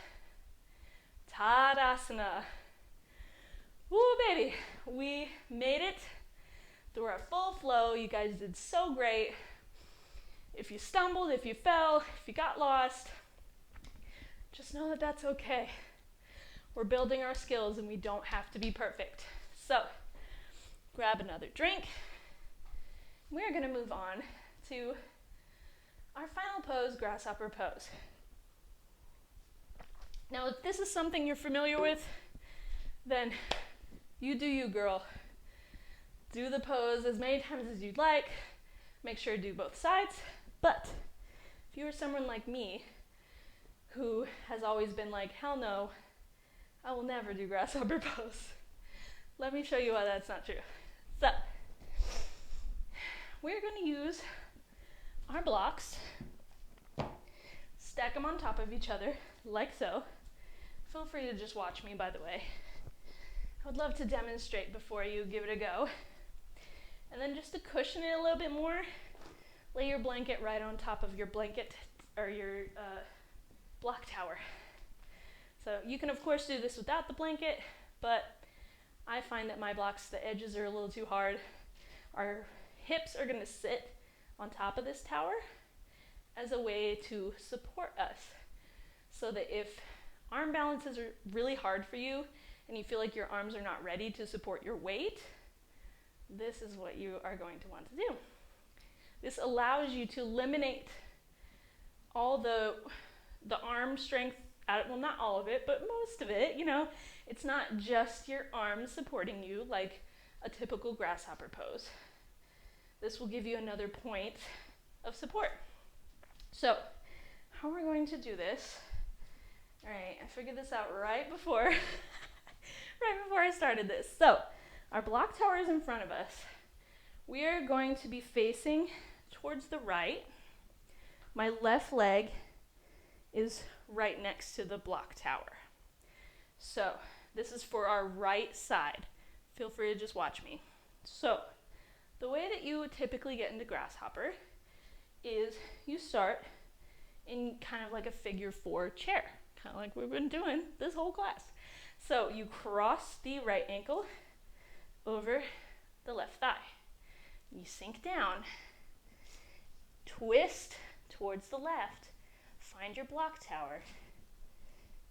Tadasana. Woo, baby. We made it through our full flow. You guys did so great. If you stumbled, if you fell, if you got lost, just know that that's okay. We're building our skills and we don't have to be perfect. So, grab another drink. We're going to move on to our final pose, Grasshopper Pose. Now, if this is something you're familiar with, then you do you, girl. Do the pose as many times as you'd like. Make sure to do both sides. But if you are someone like me who has always been like, hell no, I will never do Grasshopper Pose, let me show you why that's not true. So, we're going to use our blocks, stack them on top of each other, like so. Feel free to just watch me, by the way. I would love to demonstrate before you give it a go. And then just to cushion it a little bit more, lay your blanket right on top of your blanket or your block tower. So you can of course do this without the blanket, but I find that my blocks, the edges are a little too hard. Our hips are going to sit on top of this tower as a way to support us, so that if arm balances are really hard for you and you feel like your arms are not ready to support your weight, this is what you are going to want to do. This allows you to eliminate all the arm strength out of, well, not all of it, but most of it, you know. It's not just your arms supporting you like a typical grasshopper pose. This will give you another point of support. So, how we're going to do this, all right, I figured this out right before, right before I started this. So, our block tower is in front of us. We are going to be facing towards the right. My left leg is right next to the block tower. So, this is for our right side. Feel free to just watch me. So, the way that you would typically get into grasshopper is you start in kind of like a figure four chair, kind of like we've been doing this whole class. So, you cross the right ankle over the left thigh. You sink down, twist towards the left, find your block tower.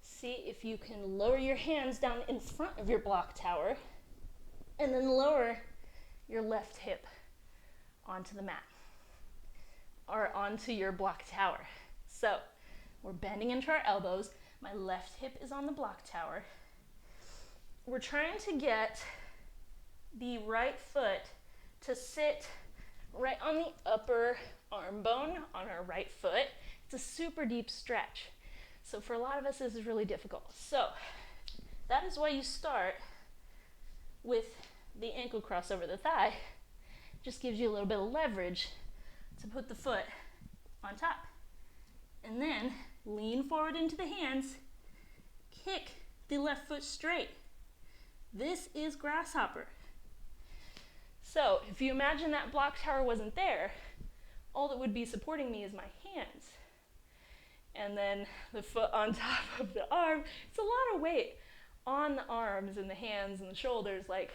See if you can lower your hands down in front of your block tower and then lower your left hip onto the mat or onto your block tower. So we're bending into our elbows. My left hip is on the block tower. We're trying to get the right foot to sit right on the upper arm bone on our right foot. It's a super deep stretch. So for a lot of us, this is really difficult. So that is why you start with the ankle cross over the thigh. Just gives you a little bit of leverage to put the foot on top. And then lean forward into the hands, kick the left foot straight. This is grasshopper. So if you imagine that block tower wasn't there, all that would be supporting me is my hands. And then the foot on top of the arm. It's a lot of weight on the arms and the hands and the shoulders. Like,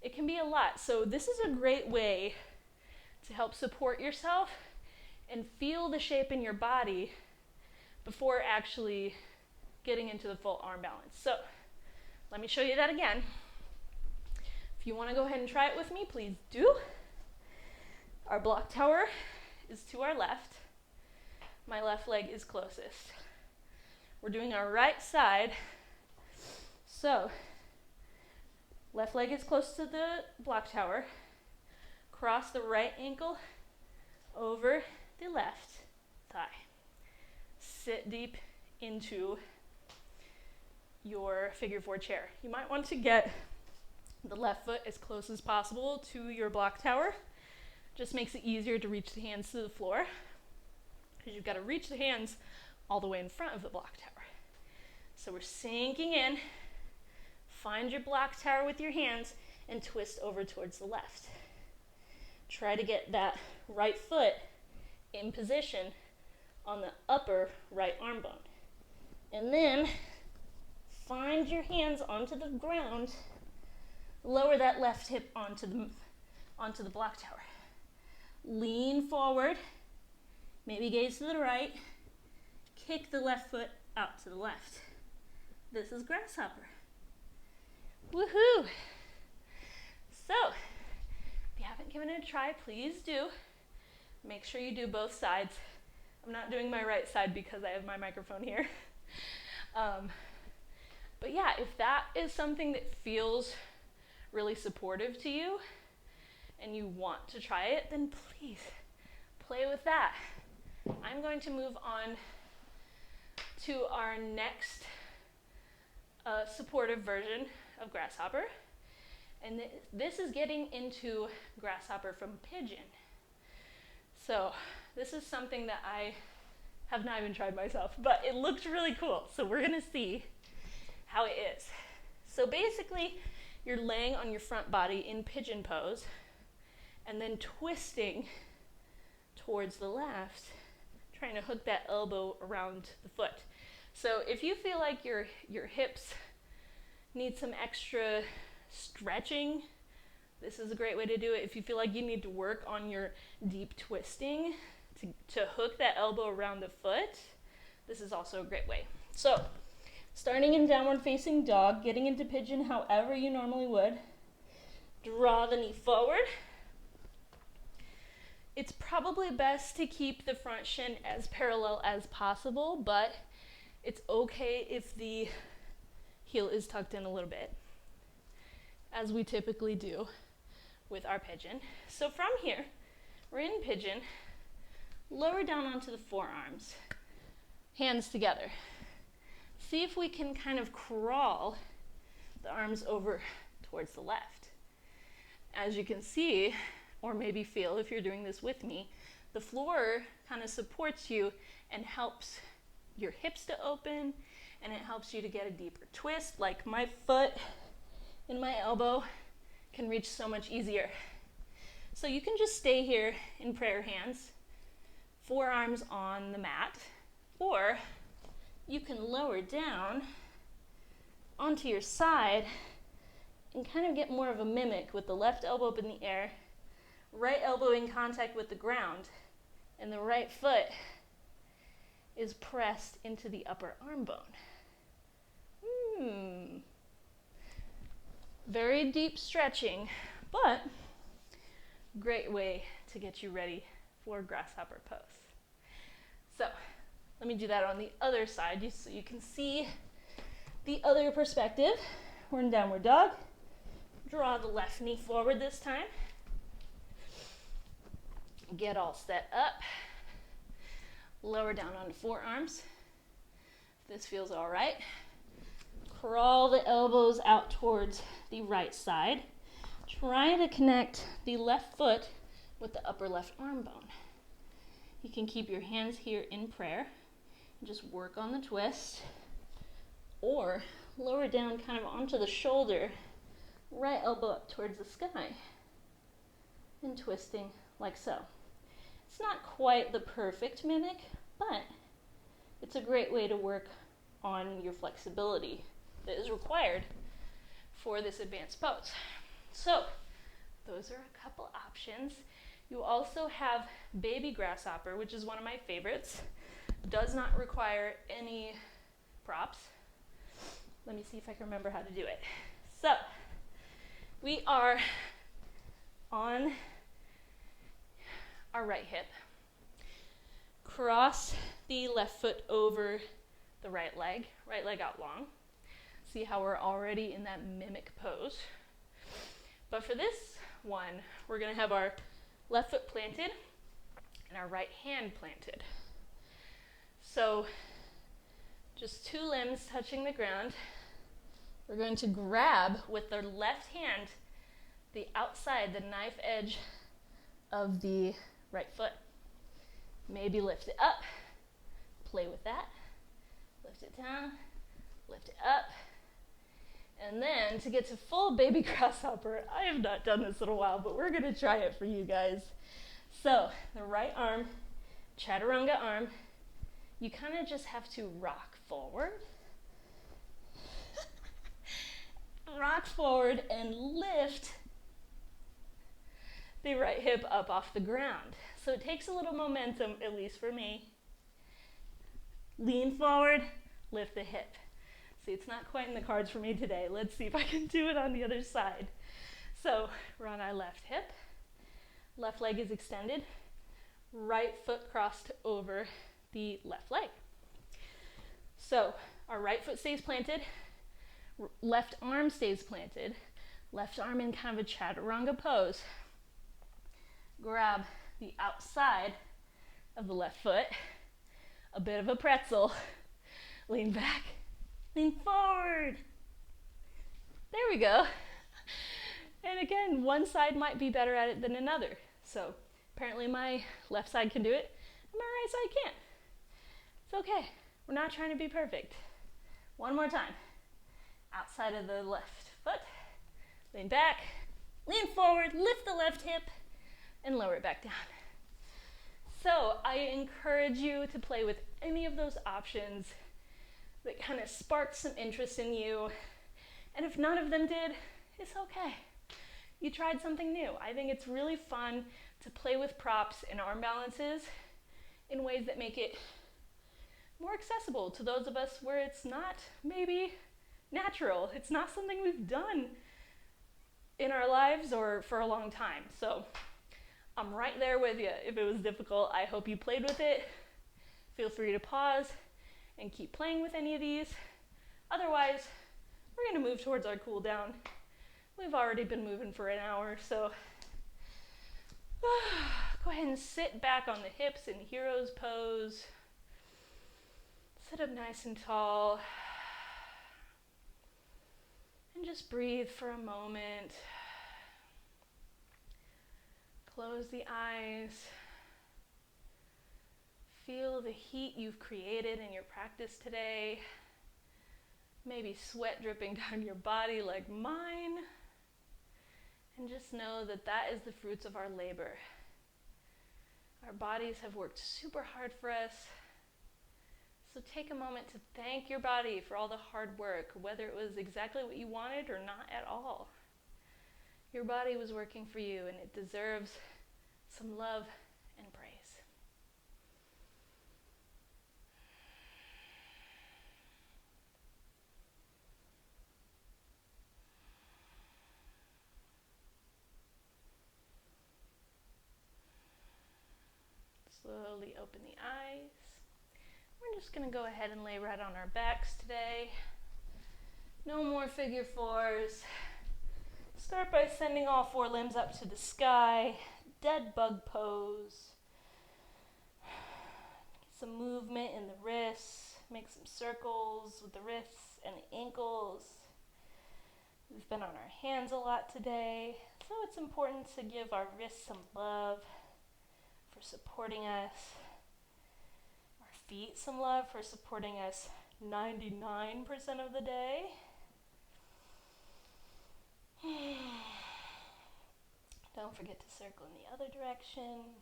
it can be a lot. So this is a great way to help support yourself and feel the shape in your body before actually getting into the full arm balance. So let me show you that again. If you want to go ahead and try it with me, please do. Our block tower is to our left. My left leg is closest. We're doing our right side. So, left leg is close to the block tower. Cross the right ankle over the left thigh. Sit deep into your figure four chair. You might want to get the left foot as close as possible to your block tower. Just makes it easier to reach the hands to the floor. because you've got to reach the hands all the way in front of the block tower. So we're sinking in. Find your block tower with your hands and twist over towards the left. Try to get that right foot in position on the upper right arm bone. And then find your hands onto the ground. Lower that left hip onto the block tower. Lean forward. Maybe gaze to the right. Kick the left foot out to the left. This is Grasshopper. Woohoo! So, if you haven't given it a try, please do. Make sure you do both sides. I'm not doing my right side because I have my microphone here. But yeah, if that is something that feels really supportive to you and you want to try it, then please play with that. I'm going to move on to our next supportive version of Grasshopper. And this is getting into Grasshopper from Pigeon. So this is something that I have not even tried myself, but it looks really cool. So we're gonna see how it is. So basically, you're laying on your front body in Pigeon pose and then twisting towards the left, trying to hook that elbow around the foot. So if you feel like your hips need some extra stretching, this is a great way to do it. If you feel like you need to work on your deep twisting to hook that elbow around the foot, this is also a great way. So, starting in downward facing dog, getting into pigeon however you normally would. Draw the knee forward. It's probably best to keep the front shin as parallel as possible, but it's okay if the heel is tucked in a little bit, as we typically do with our pigeon. So from here, we're in pigeon, lower down onto the forearms, hands together. See if we can kind of crawl the arms over towards the left. As you can see, or maybe feel if you're doing this with me, the floor kind of supports you and helps your hips to open, and it helps you to get a deeper twist, like my foot and my elbow can reach so much easier. So you can just stay here in prayer hands, forearms on the mat, or you can lower down onto your side and kind of get more of a mimic with the left elbow up in the air, right elbow in contact with the ground, and the right foot is pressed into the upper arm bone. Very deep stretching, but great way to get you ready for Grasshopper pose. So let me do that on the other side so you can see the other perspective. We're in downward dog. Draw the left knee forward this time. Get all set up. Lower down onto forearms. If this feels all right. Crawl the elbows out towards the right side. Try to connect the left foot with the upper left arm bone. You can keep your hands here in prayer and just work on the twist, or lower down kind of onto the shoulder, right elbow up towards the sky, and twisting like so. It's not quite the perfect mimic, but it's a great way to work on your flexibility that is required for this advanced pose. So those are a couple options. You also have baby grasshopper, which is one of my favorites. Does not require any props. Let me see if I can remember how to do it. So we are on our right hip. Cross the left foot over the right leg out long. See how we're already in that mimic pose. But for this one, we're going to have our left foot planted and our right hand planted. So just two limbs touching the ground. We're going to grab with the left hand the outside, the knife edge of the right foot. Maybe lift it up, play with that, lift it down, lift it up, and then to get to full baby grasshopper, I have not done this in a while, but we're gonna try it for you guys. So the right arm, chaturanga arm, you kind of just have to rock forward, rock forward and lift the right hip up off the ground. So it takes a little momentum, at least for me. Lean forward, lift the hip. See, it's not quite in the cards for me today. Let's see if I can do it on the other side. So we're on our left hip, left leg is extended, right foot crossed over the left leg. So our right foot stays planted, left arm stays planted, left arm in kind of a chaturanga pose. Grab the outside of the left foot, a bit of a pretzel, lean back, lean forward. There we go. And again, one side might be better at it than another. So apparently my left side can do it, and my right side can't. It's okay. We're not trying to be perfect. One more time. Outside of the left foot, lean back, lean forward, lift the left hip, and lower it back down. So I encourage you to play with any of those options that kind of sparked some interest in you. And if none of them did, it's okay. You tried something new. I think it's really fun to play with props and arm balances in ways that make it more accessible to those of us where it's not maybe natural. It's not something we've done in our lives or for a long time. So I'm right there with you. If it was difficult, I hope you played with it. Feel free to pause and keep playing with any of these. Otherwise, we're going to move towards our cool down. We've already been moving for an hour, so go ahead and sit back on the hips in hero's pose. Sit up nice and tall. And just breathe for a moment. Close the eyes. Feel the heat you've created in your practice today. Maybe sweat dripping down your body like mine. And just know that that is the fruits of our labor. Our bodies have worked super hard for us. So take a moment to thank your body for all the hard work, whether it was exactly what you wanted or not at all. Your body was working for you, and it deserves some love and praise. Slowly open the eyes. We're just going to go ahead and lay right on our backs today. No more figure fours. Start by sending all four limbs up to the sky. Dead bug pose. Get some movement in the wrists. Make some circles with the wrists and the ankles. We've been on our hands a lot today, so it's important to give our wrists some love for supporting us. Our feet some love for supporting us 99% of the day. Don't forget to circle in the other direction.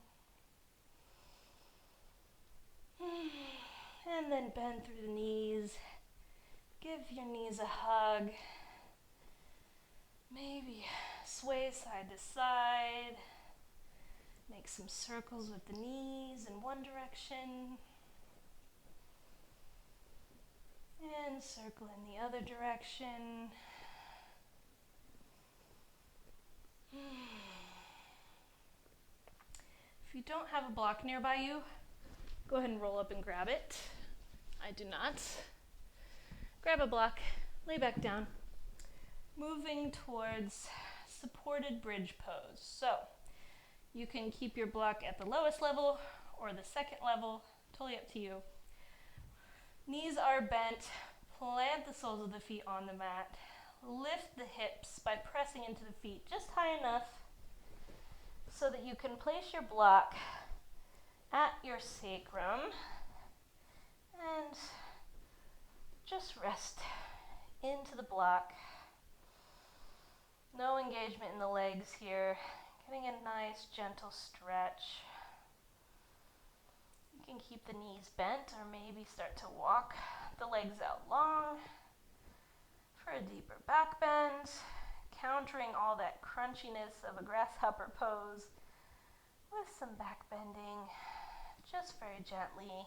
And then bend through the knees. Give your knees a hug. Maybe sway side to side. Make some circles with the knees in one direction. And circle in the other direction. If you don't have a block nearby you, go ahead and roll up and grab it. I do not. Grab a block, lay back down. Moving towards supported bridge pose. So you can keep your block at the lowest level or the second level, totally up to you. Knees are bent. Plant the soles of the feet on the mat. Lift the hips by pressing into the feet just high enough so that you can place your block at your sacrum and just rest into the block. No engagement in the legs here. Getting a nice gentle stretch. You can keep the knees bent or maybe start to walk the legs out long for a deeper back bend, countering all that crunchiness of a grasshopper pose with some back bending, just very gently.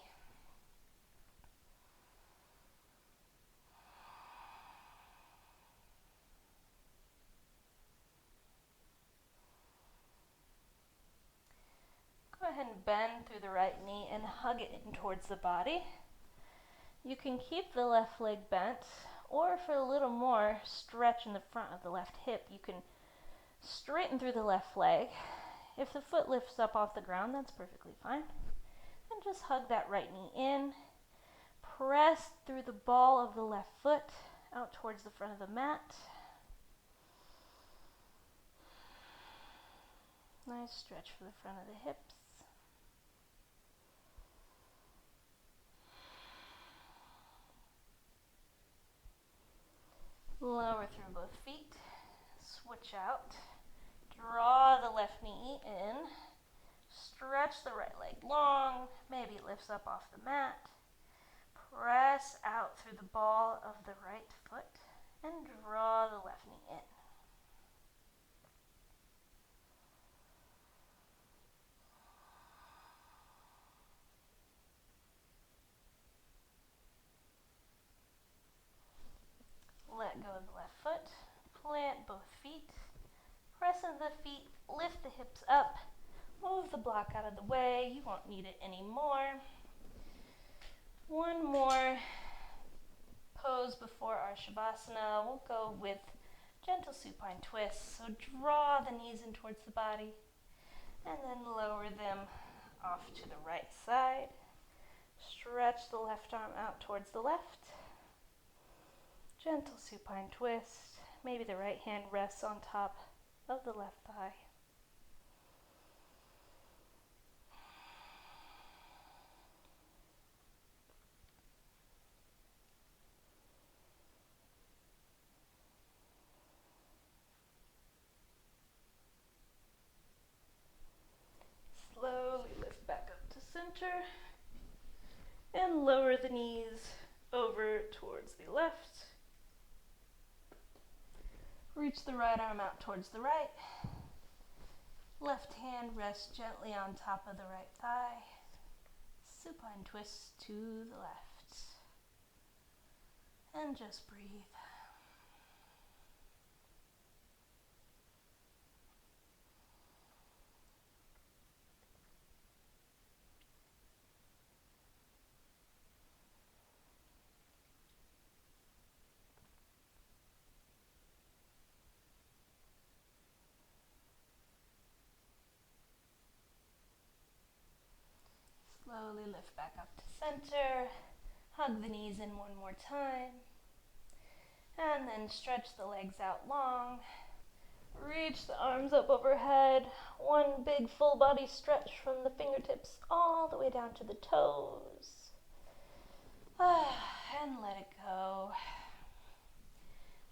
Go ahead and bend through the right knee and hug it in towards the body. You can keep the left leg bent, or for a little more stretch in the front of the left hip, you can straighten through the left leg. If the foot lifts up off the ground, that's perfectly fine. And just hug that right knee in. Press through the ball of the left foot out towards the front of the mat. Nice stretch for the front of the hips. Lower through both feet. Switch out. Draw the left knee in. Stretch the right leg long. Maybe it lifts up off the mat. Press out through the ball of the right foot and draw the left knee in. Let go of the left foot. Plant both feet. Press into the feet. Lift the hips up. Move the block out of the way. You won't need it anymore. One more pose before our Shavasana. We'll go with gentle supine twists. So draw the knees in towards the body and then lower them off to the right side. Stretch the left arm out towards the left. Gentle supine twist. Maybe the right hand rests on top of the left thigh. Slowly lift back up to center and lower the knees over towards the left. Reach the right arm out towards the right. Left hand rests gently on top of the right thigh. Supine twist to the left. And just breathe. Slowly lift back up to center. Hug the knees in one more time. And then stretch the legs out long. Reach the arms up overhead. One big full body stretch from the fingertips all the way down to the toes. And let it go.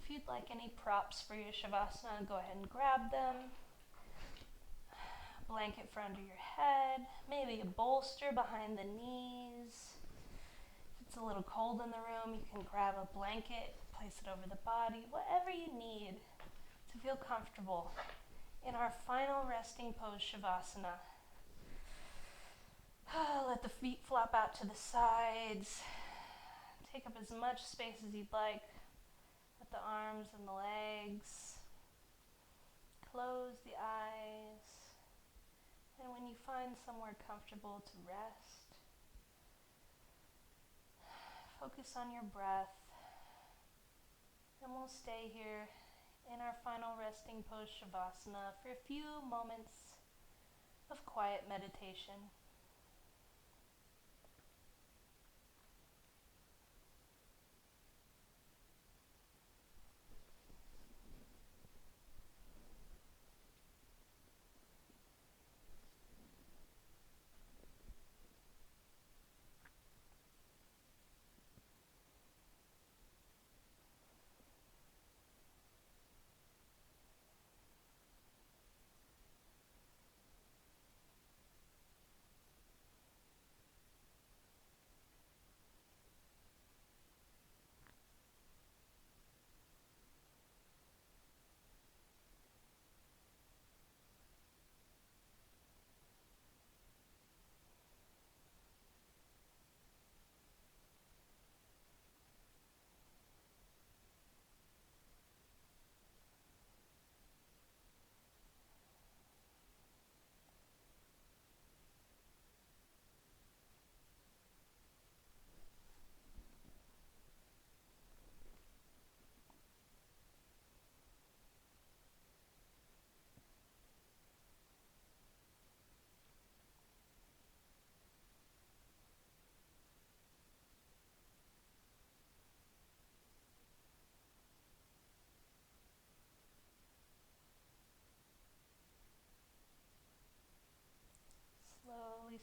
If you'd like any props for your Shavasana, go ahead and grab them. Blanket for under your head, maybe a bolster behind the knees. If it's a little cold in the room, you can grab a blanket, place it over the body, whatever you need to feel comfortable in our final resting pose, Shavasana. Let the feet flop out to the sides. Take up as much space as you'd like with the arms and the legs. Close the eyes. And when you find somewhere comfortable to rest, focus on your breath. And we'll stay here in our final resting pose, Shavasana, for a few moments of quiet meditation.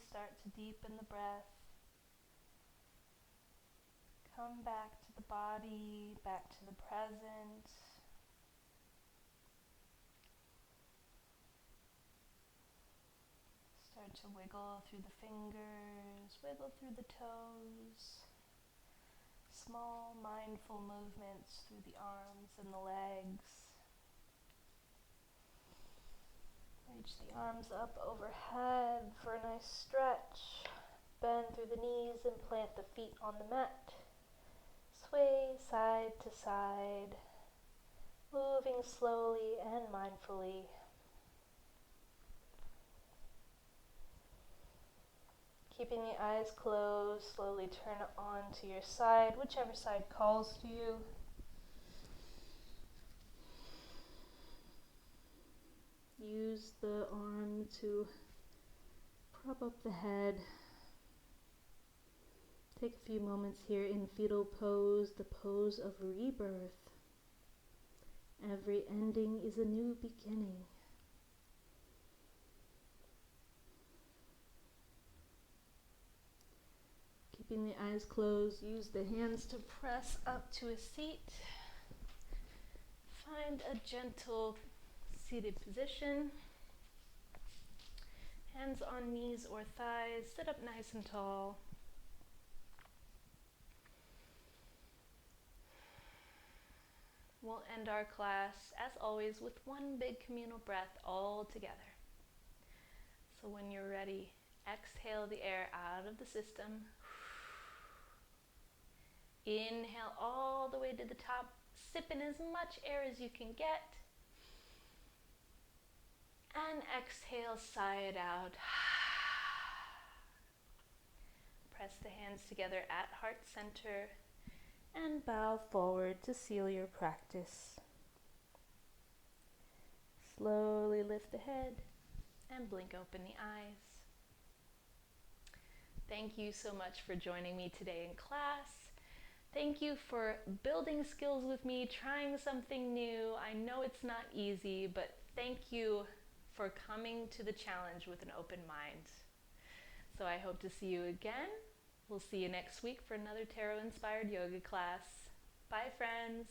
start to deepen the breath. Come back to the body, back to the present. Start to wiggle through the fingers, wiggle through the toes. Small mindful movements through the arms and the legs. Reach the arms up overhead for a nice stretch. Bend through the knees and plant the feet on the mat. Sway side to side, moving slowly and mindfully. Keeping the eyes closed, slowly turn it on to your side, whichever side calls to you. Use the arm to prop up the head. Take a few moments here in fetal pose, the pose of rebirth. Every ending is a new beginning. Keeping the eyes closed, use the hands to press up to a seat. Find a gentle seated position. Hands on knees or thighs, sit up nice and tall. We'll end our class, as always, with one big communal breath all together. So when you're ready, exhale the air out of the system. Inhale all the way to the top, sip in as much air as you can get. And exhale, sigh it out. Press the hands together at heart center and bow forward to seal your practice. Slowly lift the head and blink open the eyes. Thank you so much for joining me today in class. Thank you for building skills with me, trying something new. I know it's not easy, but thank you for coming to the challenge with an open mind. So I hope to see you again. We'll see you next week for another tarot-inspired yoga class. Bye, friends.